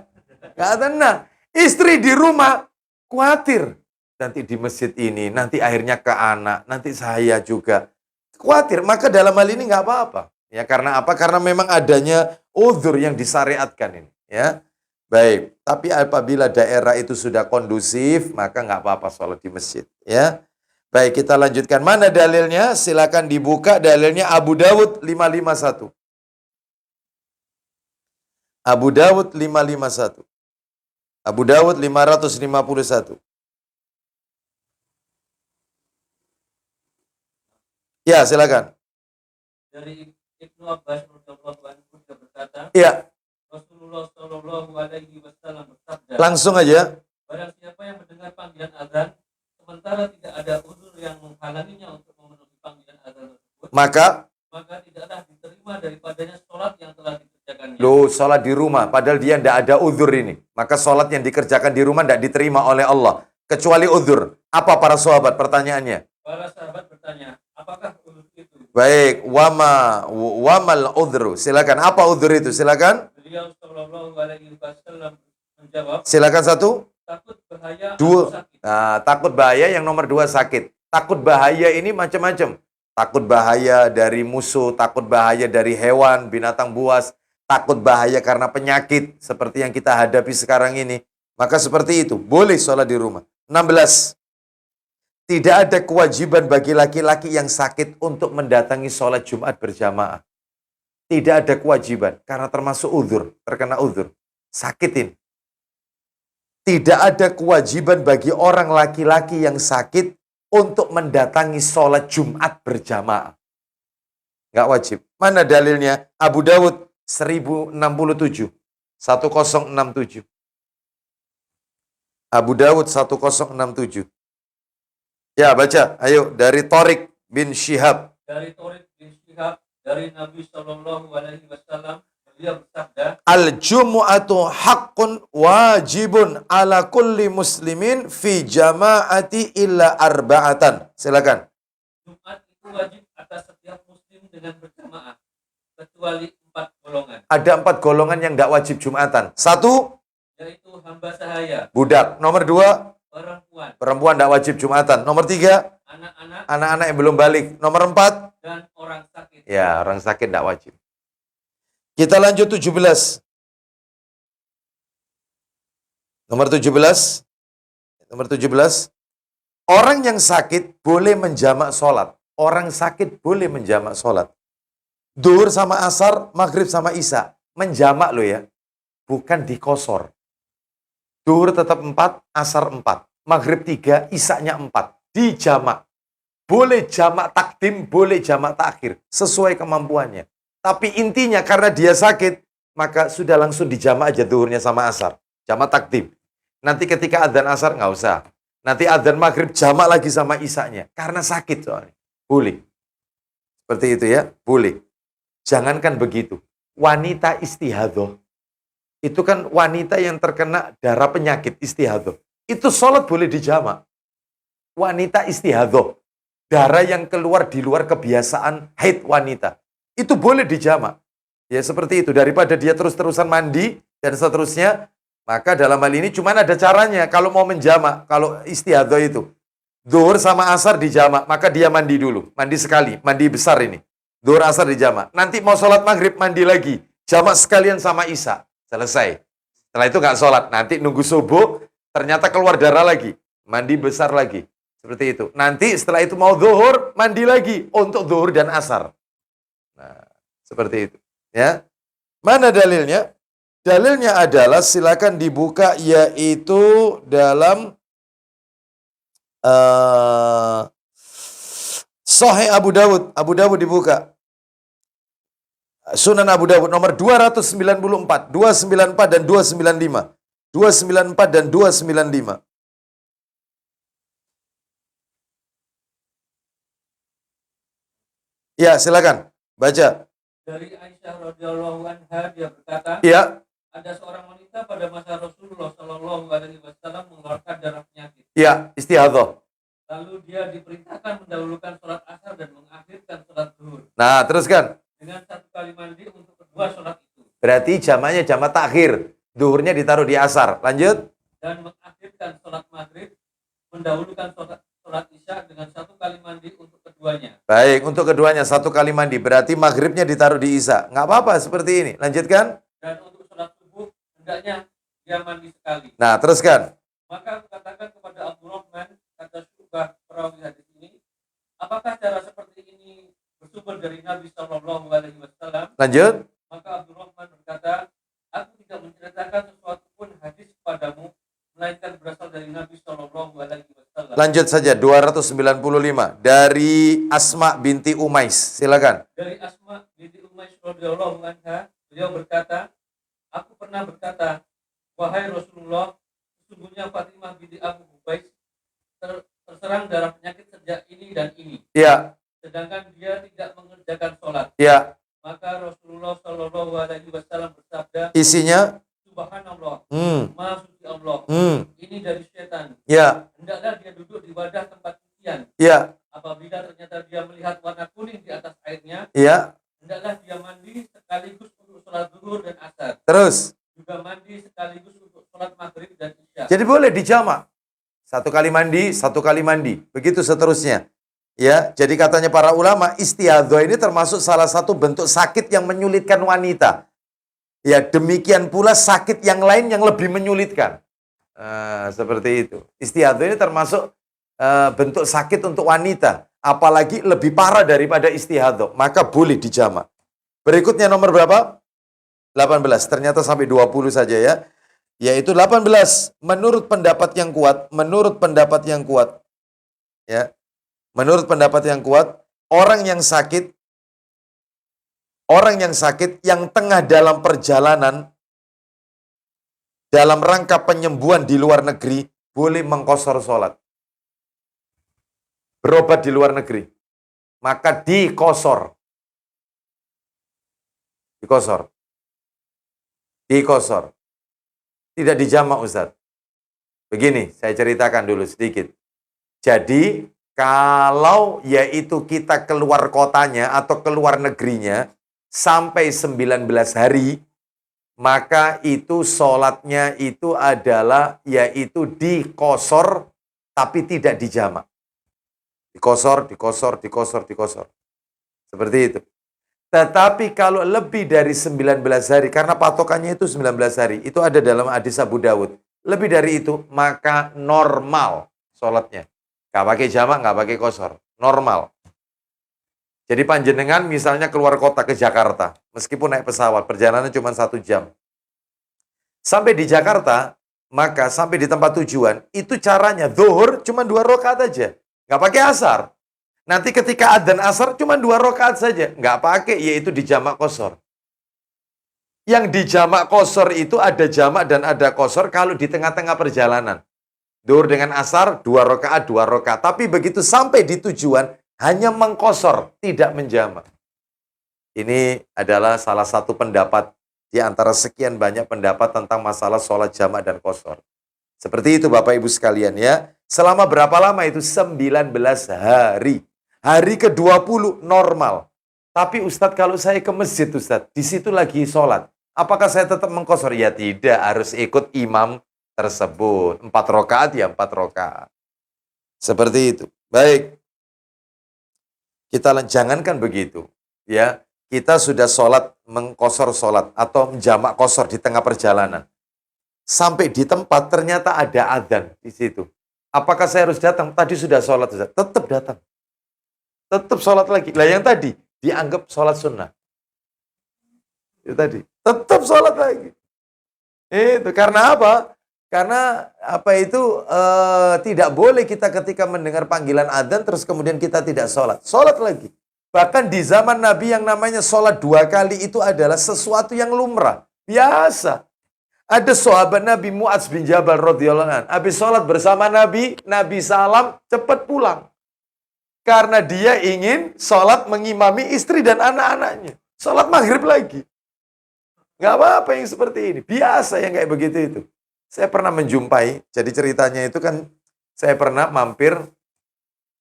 Nggak tenang. Istri di rumah, khawatir. Nanti di masjid ini, nanti akhirnya ke anak, nanti saya juga. Khawatir, maka dalam hal ini nggak apa-apa. Ya, karena apa? Karena memang adanya uzur yang disyariatkan ini. Ya, baik. Tapi apabila daerah itu sudah kondusif, maka nggak apa-apa sholat di masjid. Ya, baik. Kita lanjutkan. Mana dalilnya? Silakan dibuka. Dalilnya Abu Dawud 551. Abu Dawud 551. Abu Dawud 551. Ya, silakan. Dari Ibnu Abbas radhiyallahu anhu juga berkata, Ya, Rasulullah Shallallahu Alaihi Wasallam bersabda, langsung aja. barang siapa yang mendengar panggilan azan sementara tidak ada uzur yang menghalanginya untuk memenuhi panggilan azan tersebut, Maka, maka tidaklah diterima daripadanya sholat yang telah dikerjakannya. lo sholat di rumah, padahal dia tidak ada uzur ini. Maka sholat yang dikerjakan di rumah tidak diterima oleh Allah. Kecuali uzur. Apa para sahabat? Pertanyaannya. Para sahabat bertanya, apakah uzur itu? Baik, wamal udhru. Silakan. Apa uzur itu? Silakan. Beliau Shallallahu Alaihi Wasallam menjawab, Silakan satu. takut bahaya Dua. atau sakit. Nah, takut bahaya yang nomor 2 sakit. Takut bahaya ini macam-macam. Takut bahaya dari musuh, takut bahaya dari hewan, binatang buas, takut bahaya karena penyakit seperti yang kita hadapi sekarang ini. Maka seperti itu, boleh sholat di rumah. 16. Tidak ada kewajiban bagi laki-laki yang sakit untuk mendatangi sholat Jumat berjamaah. Tidak ada kewajiban, karena termasuk uzur, terkena uzur. Sakitin. Tidak ada kewajiban bagi orang laki-laki yang sakit untuk mendatangi sholat Jumat berjamaah. Nggak wajib. Mana dalilnya? Abu Dawud 1067. 1067. Abu Dawud 1067. Ya, baca. Ayo, dari Tariq bin Syihab. Dari Tariq bin Syihab dari Nabi Shallallahu Alaihi Wasallam, beliau bersabda, Al-jumu'atu haqqun wajibun ala kulli muslimin fi jama'ati illa arba'atan. Silakan. Jumat itu wajib atas setiap muslim dengan berjamaah kecuali 4 golongan, Ada 4 golongan yang tidak wajib Jumatan. 1, yaitu hamba sahaya, budak. Nomor 2, perempuan, perempuan tidak wajib Jumatan. Nomor 3, anak-anak, anak-anak yang belum balik. Nomor 4, dan orang sakit. ya orang sakit tidak wajib. Kita lanjut 17. Nomor 17. Nomor 17. Orang yang sakit boleh menjamak sholat. Orang sakit boleh menjamak sholat. Duhur sama asar, maghrib sama isya. Menjamak loh ya. Bukan dikosor. Duhur tetap 4, asar 4. Maghrib 3, isya-nya 4. Dijamak. Boleh jamak takdim, boleh jamak takhir. Sesuai kemampuannya. Tapi intinya karena dia sakit, maka sudah langsung dijamak aja duhurnya sama asar. Jamak takdim. Nanti ketika adzan asar nggak usah. Nanti adzan maghrib jamak lagi sama isya-nya. Karena sakit soalnya. Boleh. Seperti itu ya, boleh. Jangankan begitu. Wanita istihadzoh. Itu kan wanita yang terkena darah penyakit istihadzoh. Itu sholat boleh dijamak. Wanita istihadzoh. Darah yang keluar di luar kebiasaan haid wanita. Itu boleh dijamak. Ya seperti itu. Daripada dia terus-terusan mandi dan seterusnya. Maka dalam hal ini cuma ada caranya. Kalau mau menjamak. Kalau istihadzoh itu. Zuhur sama asar dijamak. Maka dia mandi dulu. Mandi sekali. Mandi besar ini. Zuhur asar dijamak. Nanti mau sholat maghrib mandi lagi. Jamak sekalian sama isya. Selesai. Setelah itu nggak sholat. Nanti nunggu subuh. Ternyata keluar darah lagi. Mandi besar lagi. Seperti itu. Nanti setelah itu mau zuhur. Mandi lagi. Untuk zuhur dan asar. Nah, seperti itu. Ya. Mana dalilnya? Dalilnya adalah silakan dibuka yaitu dalam Sahih Abu Dawud. Abu Dawud dibuka. Sunan Abu Dawud nomor 294, 294 dan 295. 294 dan 295. Ya, silakan. Baca. Dari Aisyah radhiyallahu anha, dia berkata, Ya, ada seorang wanita pada masa Rasulullah Shallallahu Alaihi Wasallam mengeluarkan darah penyakit. ya, istihadhah. Lalu dia diperintahkan mendahulukan sholat asar dan mengakhirkan sholat zuhur Nah, teruskan. dengan satu kali mandi untuk kedua sholat itu, Berarti jamaknya jamak takhir. Duhurnya ditaruh di asar. Lanjut. dan mengakhirkan sholat maghrib, mendahulukan sholat isya dengan satu kali mandi untuk keduanya. Baik, untuk keduanya satu kali mandi. Berarti maghribnya ditaruh di isya. Nggak apa-apa seperti ini. Lanjutkan. Dan untuk sholat subuh hendaknya dia mandi sekali. Nah, teruskan. Maka aku katakan kepada Abdurrahman, kata Syu'bah perawi hadis ini, apakah cara seperti ini bersumber dari Nabi Shallallahu Alaihi Wasallam? Lanjut. Maka Abdurrahman berkata, aku tidak menceritakan sesuatu pun hadis kepadamu, melainkan berasal dari Nabi Shallallahu Alaihi Wasallam. Lanjut saja. 295. Dari Asma binti Umais. Silakan. Dari Asma binti Umais radhiyallahu anha, beliau berkata, aku pernah berkata, wahai Rasulullah, sesungguhnya Fatimah binti Abu Hubais terserang darah penyakit sejak ini dan ini, Ya, sedangkan dia tidak mengerjakan sholat. ya. Maka Rasulullah Shallallahu Alaihi Wasallam bersabda, Isinya. Subhanallah, Maha suci Allah, ini dari setan. Ya, Hendaklah dia duduk di wadah tempat cucian. ya, Apabila ternyata dia melihat warna kuning di atas airnya, ya. hendaklah dia mandi sekaligus untuk sholat zuhur dan asar. Terus. Juga mandi sekaligus untuk sholat maghrib dan isya. Jadi boleh dijamak. Satu kali mandi, satu kali mandi. Begitu seterusnya. Ya, jadi katanya para ulama, istihadhah ini termasuk salah satu bentuk sakit yang menyulitkan wanita. Ya, demikian pula sakit yang lain yang lebih menyulitkan. Seperti itu. Istihadhah ini termasuk bentuk sakit untuk wanita. Apalagi lebih parah daripada istihadhah. Maka boleh dijamak. Berikutnya nomor berapa? 18. Ternyata sampai 20 saja ya. Yaitu 18. Menurut pendapat yang kuat. Menurut pendapat yang kuat. Ya. Menurut pendapat yang kuat. Orang yang sakit yang tengah dalam perjalanan dalam rangka penyembuhan di luar negeri boleh mengqashar sholat. Berobat di luar negeri, maka diqashar. Tidak dijamak, Ustaz. Begini, saya ceritakan dulu sedikit. Jadi, kalau yaitu kita keluar kotanya atau keluar negerinya sampai 19 hari, maka itu sholatnya itu adalah yaitu diqashar tapi tidak dijamak. Diqashar. Seperti itu. Tetapi kalau lebih dari 19 hari, karena patokannya itu 19 hari, itu ada dalam hadis Abu Dawud. Lebih dari itu, maka normal sholatnya. Nggak pakai jamak, nggak pakai qashar. Normal. Jadi panjenengan misalnya keluar kota ke Jakarta, meskipun naik pesawat, perjalanan cuma 1 jam. Sampai di Jakarta, maka sampai di tempat tujuan, itu caranya zuhur cuma 2 rakaat aja. Nggak pakai asar. Nanti ketika adzan asar cuma 2 rakaat saja. Nggak pakai, yaitu dijamak qashar. Yang dijamak qashar itu ada jamak dan ada qashar kalau di tengah-tengah perjalanan. Zuhur dengan asar, 2 rakaat, 2 rakaat. Tapi begitu sampai di tujuan, hanya mengqashar, tidak menjamak. Ini adalah salah satu pendapat di antara sekian banyak pendapat tentang masalah sholat jamak dan qashar. Seperti itu Bapak Ibu sekalian ya. Selama berapa lama itu? 19 hari. Hari ke-20 normal. Tapi Ustadz, kalau saya ke masjid Ustadz, di situ lagi sholat. Apakah saya tetap mengqashar? Ya tidak, harus ikut imam tersebut. 4 rakaat ya 4 rakaat. Seperti itu. Baik. Kita jangankan begitu. Ya, kita sudah sholat, mengqashar sholat atau menjamak qashar di tengah perjalanan. Sampai di tempat ternyata ada adzan di situ. Apakah saya harus datang? Tadi sudah sholat, tetap datang. Tetap sholat lagi. Lah yang tadi dianggap sholat sunnah. Itu tadi. Tetap sholat lagi. Itu karena apa? Karena tidak boleh kita ketika mendengar panggilan adzan terus kemudian kita tidak sholat. Sholat lagi. Bahkan di zaman Nabi yang namanya sholat 2 kali itu adalah sesuatu yang lumrah. Biasa. Ada sahabat Nabi Mu'adz bin Jabal radhiyallahu anhu. Habis sholat bersama Nabi, Nabi salam, cepat pulang. Karena dia ingin sholat mengimami istri dan anak-anaknya. Sholat maghrib lagi. Nggak apa-apa yang seperti ini. Biasa yang kayak begitu itu. Saya pernah menjumpai, jadi ceritanya itu kan, saya pernah mampir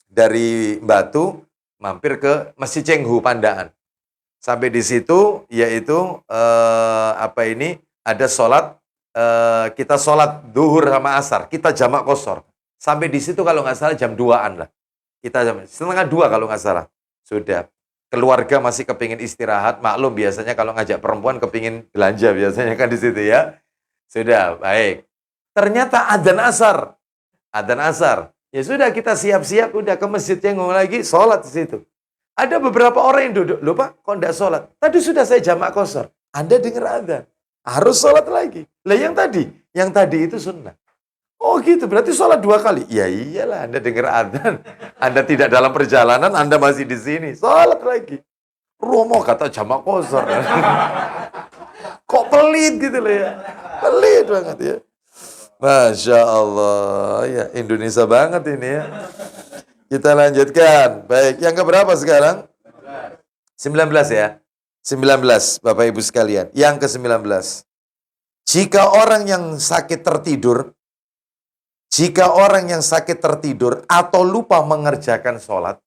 dari Batu, mampir ke Masjid Cenghu, Pandaan. Sampai di situ, yaitu, ada sholat, kita sholat duhur sama asar, kita jamak qashar. Sampai di situ kalau nggak salah jam 2-an lah. Kita jam 1:30 kalau nggak salah. Sudah. Keluarga masih kepingin istirahat, maklum biasanya kalau ngajak perempuan kepingin belanja biasanya kan di situ ya. Sudah, baik. Ternyata adzan asar. Adzan asar. Ya sudah kita siap-siap, udah ke Masjid Cenghu lagi, sholat di situ. Ada beberapa orang yang duduk, loh Pak, kok enggak sholat? Tadi sudah saya jamak qashar. Anda dengar adzan. Harus sholat lagi. Lah yang tadi itu sunnah. Oh gitu, berarti sholat 2 kali. Ya iyalah, Anda dengar adzan. Anda tidak dalam perjalanan, Anda masih di sini. Sholat lagi. Romo kata jamak qashar. Kok pelit gitu loh ya. Pelit banget ya. Masya Allah. Ya Indonesia banget ini ya. Kita lanjutkan. Baik, yang keberapa sekarang? 19 ya. 19 Bapak Ibu sekalian. Yang ke-19. Jika orang yang sakit tertidur atau lupa mengerjakan sholat,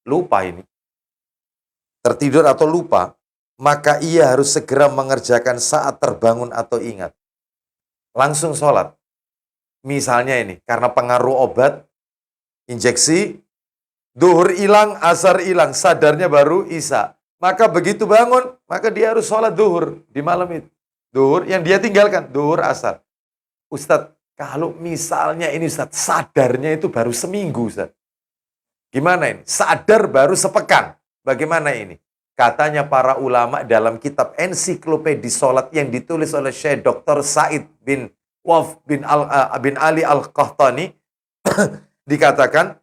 lupa ini, tertidur atau lupa, maka ia harus segera mengerjakan saat terbangun atau ingat. Langsung sholat. Misalnya ini, karena pengaruh obat, injeksi, duhur hilang, asar hilang, sadarnya baru isya. Maka begitu bangun, maka dia harus sholat duhur di malam itu. Duhur yang dia tinggalkan, duhur asar. Ustadz, kalau misalnya ini Ustadz, sadarnya itu baru seminggu Ustadz. Gimana ini? Sadar baru sepekan. Bagaimana ini? Katanya para ulama dalam kitab ensiklopedi sholat yang ditulis oleh Syekh Dr. Said bin Waf bin Ali Al-Qahtani, dikatakan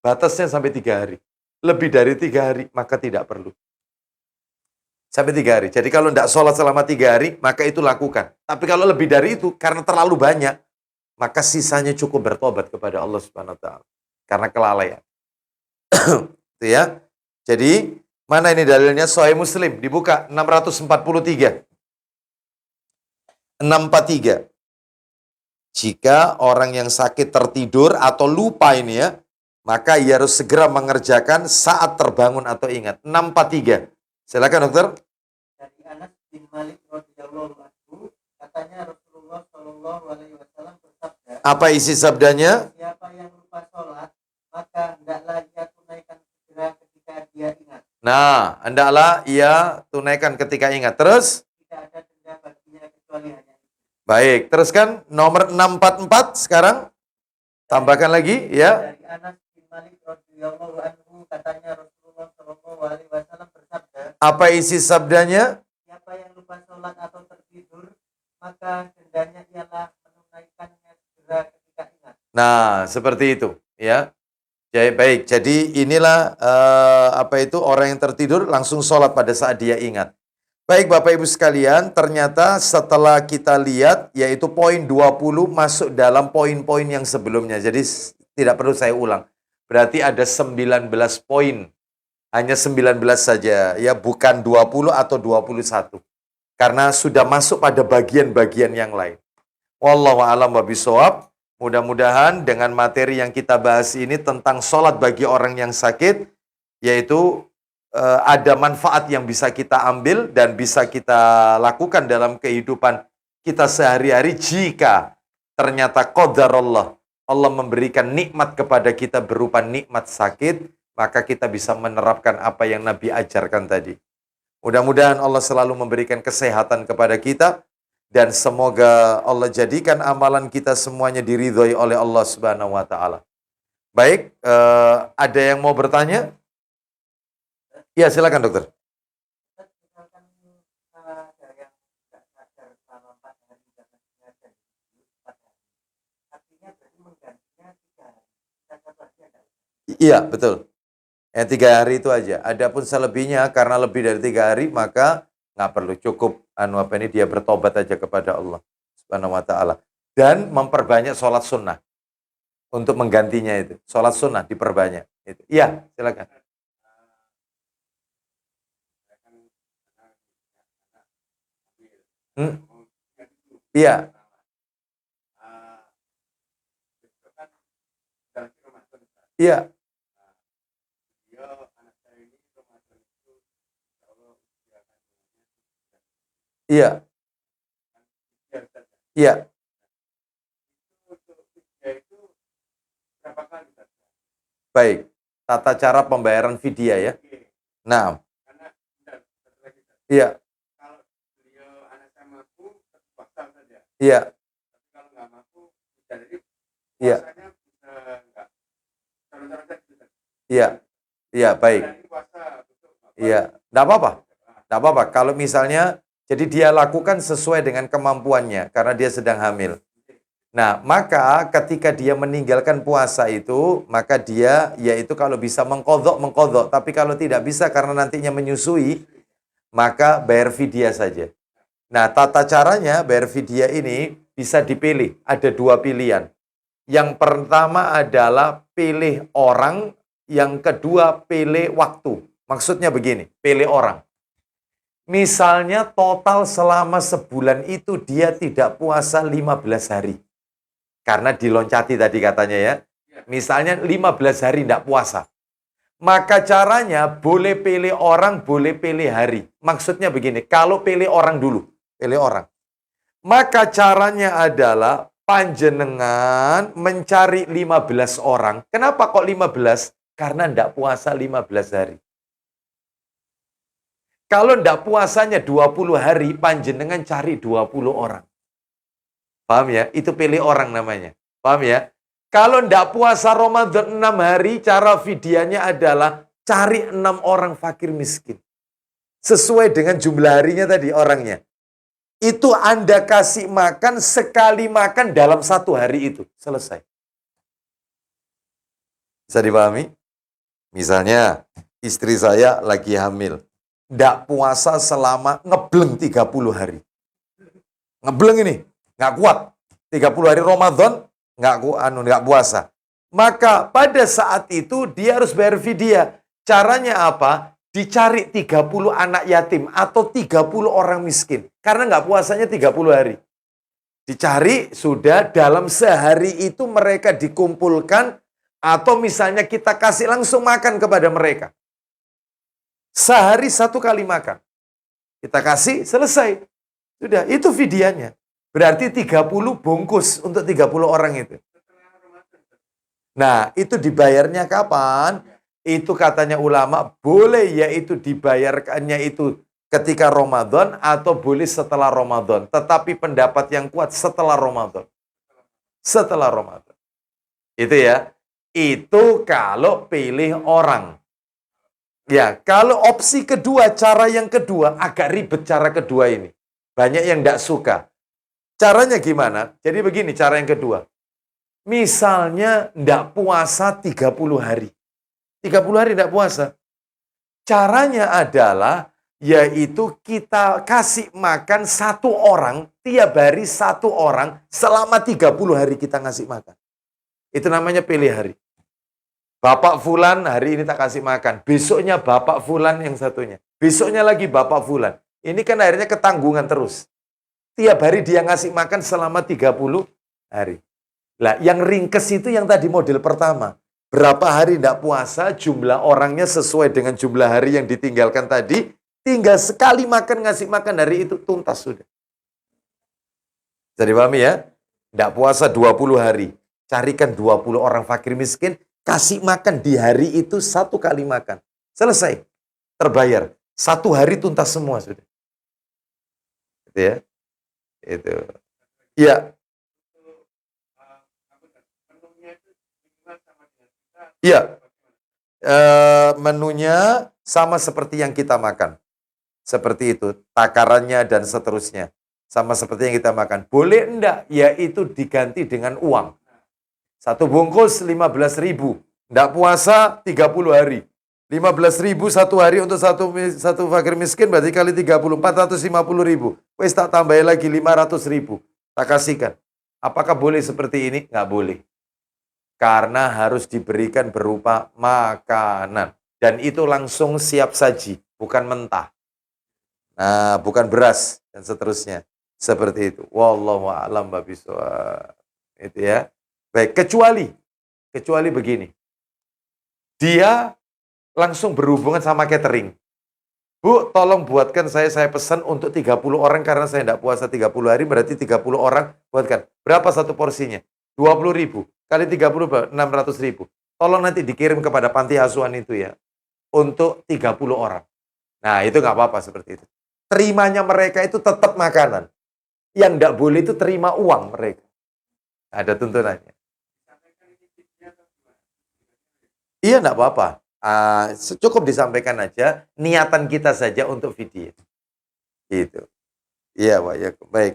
batasnya sampai 3 hari. Lebih dari 3 hari, maka tidak perlu. Sampai 3 hari. Jadi kalau tidak sholat selama 3 hari, maka itu lakukan. Tapi kalau lebih dari itu, karena terlalu banyak, maka sisanya cukup bertobat kepada Allah Subhanahu Wa Taala. Karena kelalaian. Itu ya. Jadi, mana ini dalilnya? Sahih Muslim, dibuka 643. 643. Jika orang yang sakit tertidur atau lupa ini ya, maka ia harus segera mengerjakan saat terbangun atau ingat. 643. Silakan dokter. Dari Anas bin Malik radhiyallahu anhu, katanya Rasulullah Shallallahu alaihi wasallam bersabda, Apa isi sabdanya? siapa yang lupa sholat, maka hendaklah ia tunaikan segera ketika dia ingat. Nah, hendaklah ia tunaikan ketika ingat. Terus? Tidak ada denda baginya kecuali hanya itu. Baik, teruskan nomor 644 sekarang. Tambahkan lagi ya. Dari Anas bin Malik radhiyallahu anhu, katanya Rasulullah Shallallahu alaihi wasallam bersabda, Apa isi sabdanya? siapa yang lupa sholat atau tertidur, maka dendanya ialah menunaikannya segera ketika ingat. Nah, seperti itu ya. Jadi, baik, jadi inilah orang yang tertidur langsung sholat pada saat dia ingat. Baik Bapak Ibu sekalian, ternyata setelah kita lihat, yaitu poin 20 masuk dalam poin-poin yang sebelumnya. Jadi tidak perlu saya ulang. Berarti ada 19 poin. Hanya 19 saja, ya bukan 20 atau 21. Karena sudah masuk pada bagian-bagian yang lain. Wallahu a'lam bishawab. Mudah-mudahan dengan materi yang kita bahas ini tentang sholat bagi orang yang sakit, yaitu ada manfaat yang bisa kita ambil dan bisa kita lakukan dalam kehidupan kita sehari-hari jika ternyata qadarullah, Allah memberikan nikmat kepada kita berupa nikmat sakit, maka kita bisa menerapkan apa yang Nabi ajarkan tadi. Mudah-mudahan Allah selalu memberikan kesehatan kepada kita dan semoga Allah jadikan amalan kita semuanya diridhoi oleh Allah Subhanahu wa taala. Baik, ada yang mau bertanya? Ya, silakan dokter. Misalkan ada yang tidak sadar selama 4 hari, jangan sengaja 4 hari. Iya, betul. Yang 3 hari itu aja. Adapun selebihnya karena lebih dari 3 hari maka nggak perlu, cukup dia bertobat aja kepada Allah Subhanahu wa taala dan memperbanyak sholat sunnah untuk menggantinya itu. Sholat sunnah diperbanyak. Itu. Iya, silakan. Hmm, iya, iya, iya, iya. Baik. Tata cara pembayaran fidyah ya. Nah, iya, iya, iya, iya, iya, baik. Iya, enggak apa-apa. Enggak apa-apa. Kalau misalnya, jadi dia lakukan sesuai dengan kemampuannya, karena dia sedang hamil. Nah, maka ketika dia meninggalkan puasa itu, maka dia, yaitu kalau bisa mengkodok, mengkodok. Tapi kalau tidak bisa karena nantinya menyusui, maka bayar fidyah saja. Nah, tata caranya bayar fidyah ini bisa dipilih. Ada 2 pilihan. Yang pertama adalah pilih orang, yang kedua pilih waktu. Maksudnya begini, pilih orang. Misalnya total selama sebulan itu dia tidak puasa 15 hari. Karena diloncati tadi katanya ya. Misalnya 15 hari tidak puasa. Maka caranya boleh pilih orang, boleh pilih hari. Maksudnya begini, kalau pilih orang dulu. Pilih orang. Maka caranya adalah panjenengan mencari 15 orang. Kenapa kok 15? Karena tidak puasa 15 hari. Kalau tidak puasanya 20 hari, panjenengan cari 20 orang. Paham ya? Itu pilih orang namanya. Paham ya? Kalau tidak puasa Ramadan 6 hari, cara fidyahnya adalah cari 6 orang fakir miskin. Sesuai dengan jumlah harinya tadi orangnya. Itu Anda kasih makan sekali makan dalam 1 hari itu. Selesai. Bisa dipahami? Misalnya, istri saya lagi hamil. Tidak puasa selama ngebleng 30 hari. Ngebleng ini. Nggak kuat. 30 hari Ramadan, nggak puasa. Maka pada saat itu dia harus bayar fidyah. Caranya apa? Dicari 30 anak yatim atau 30 orang miskin. Karena nggak puasanya 30 hari. Dicari, sudah dalam sehari itu mereka dikumpulkan atau misalnya kita kasih langsung makan kepada mereka. Sehari 1 kali makan. Kita kasih, selesai. Sudah, itu fidyahnya. Berarti 30 bungkus untuk 30 orang itu. Nah, itu dibayarnya kapan? Itu katanya ulama, boleh yaitu dibayarkannya itu ketika Ramadan atau boleh setelah Ramadan. Tetapi pendapat yang kuat setelah Ramadan. Setelah Ramadan. Itu ya. Itu kalau pilih orang. Ya, kalau opsi kedua, cara yang kedua, agak ribet cara kedua ini. Banyak yang tidak suka. Caranya gimana? Jadi begini cara yang kedua. Misalnya tidak puasa 30 hari. 30 hari tidak puasa. Caranya adalah yaitu kita kasih makan 1 orang, tiap hari 1 orang, selama 30 hari kita ngasih makan. Itu namanya pilih hari. Bapak Fulan hari ini tak kasih makan. Besoknya Bapak Fulan yang satunya. Besoknya lagi Bapak Fulan. Ini kan akhirnya ketanggungan terus. Tiap hari dia ngasih makan selama 30 hari. Lah, yang ringkes itu yang tadi model pertama. Berapa hari tidak puasa, jumlah orangnya sesuai dengan jumlah hari yang ditinggalkan tadi. Tinggal sekali makan, ngasih makan hari itu, tuntas sudah. Jadi pahami ya? Tidak puasa 20 hari. Carikan 20 orang fakir miskin, kasih makan di hari itu 1 kali makan. Selesai. Terbayar. 1 hari tuntas semua sudah. Gitu ya. Itu. Iya. Iya. Menunya sama seperti yang kita makan. Seperti itu. Takarannya dan seterusnya. Sama seperti yang kita makan. Boleh enggak? Yaitu diganti dengan uang. 1 bungkus 15.000. Nggak puasa 30 hari. 15.000 satu hari untuk satu fakir miskin berarti kali 30, 450.000. Wes tak tambahin lagi 500.000. Tak kasihkan. Apakah boleh seperti ini? Nggak boleh. Karena harus diberikan berupa makanan. Dan itu langsung siap saji, bukan mentah. Nah, bukan beras dan seterusnya. Seperti itu. Wallahu a'lam bishawab. Itu ya. Baik, kecuali begini. Dia langsung berhubungan sama catering. Bu, tolong buatkan saya pesan untuk 30 orang karena saya tidak puasa 30 hari, berarti 30 orang buatkan. Berapa satu porsinya? 20.000. Kali 30 600.000. Tolong nanti dikirim kepada panti asuhan itu ya. Untuk 30 orang. Nah, itu nggak apa-apa seperti itu. Terimanya mereka itu tetap makanan. Yang tidak boleh itu terima uang mereka. Ada tuntunannya. Iya, enggak apa-apa. Cukup disampaikan aja, niatan kita saja untuk video. Gitu. Iya, Pak. Ya, baik.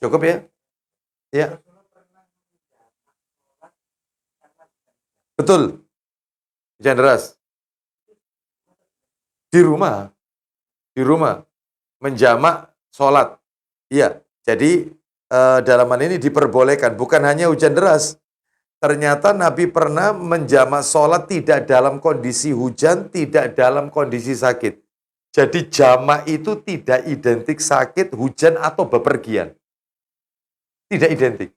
Cukup ya? Ya. Betul. Hujan deras. Di rumah. Menjamak sholat. Iya. Jadi, dalam hal ini diperbolehkan. Bukan hanya hujan deras. Ternyata Nabi pernah menjamak sholat tidak dalam kondisi hujan, tidak dalam kondisi sakit. Jadi jamak itu tidak identik sakit, hujan, atau bepergian. Tidak identik.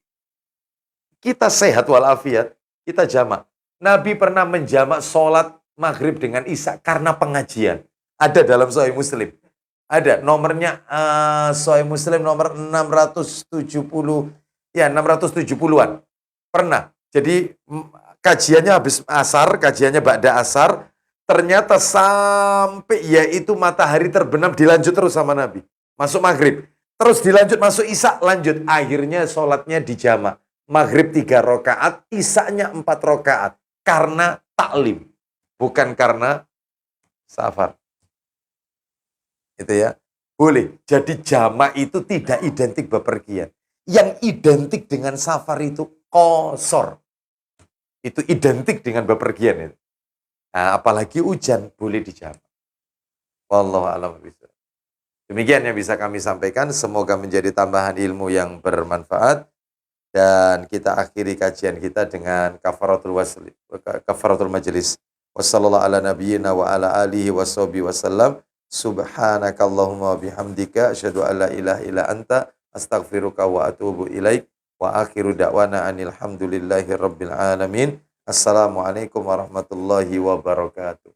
Kita sehat walafiat, kita jamak. Nabi pernah menjamak sholat maghrib dengan isya karena pengajian. Ada dalam Sahih Muslim. Ada nomornya Sahih Muslim nomor 670, ya 670-an. Pernah. Jadi kajiannya habis asar, kajiannya ba'da asar, ternyata sampai yaitu matahari terbenam dilanjut terus sama Nabi. Masuk maghrib, terus dilanjut masuk isya, lanjut. Akhirnya sholatnya dijamak. Maghrib 3 rakaat, isyanya 4 rakaat. Karena taklim, bukan karena safar. Itu ya. Boleh. Jadi jamak itu tidak identik bepergian. Yang identik dengan safar itu qasar. Itu identik dengan bepergian itu. Nah, apalagi hujan boleh dijamak. Wallahu a'lam bishawab. Demikian yang bisa kami sampaikan, semoga menjadi tambahan ilmu yang bermanfaat dan kita akhiri kajian kita dengan kafaratul majelis. Wassallallahu ala nabiyyina wa ala alihi washabihi wasallam. Subhanakallahumma bihamdika asyhadu an la ilaha illa anta astaghfiruka wa atubu ilaik. Wa akhiru da'wana anil hamdulillahi rabbil alamin. Assalamualaikum warahmatullahi wabarakatuh.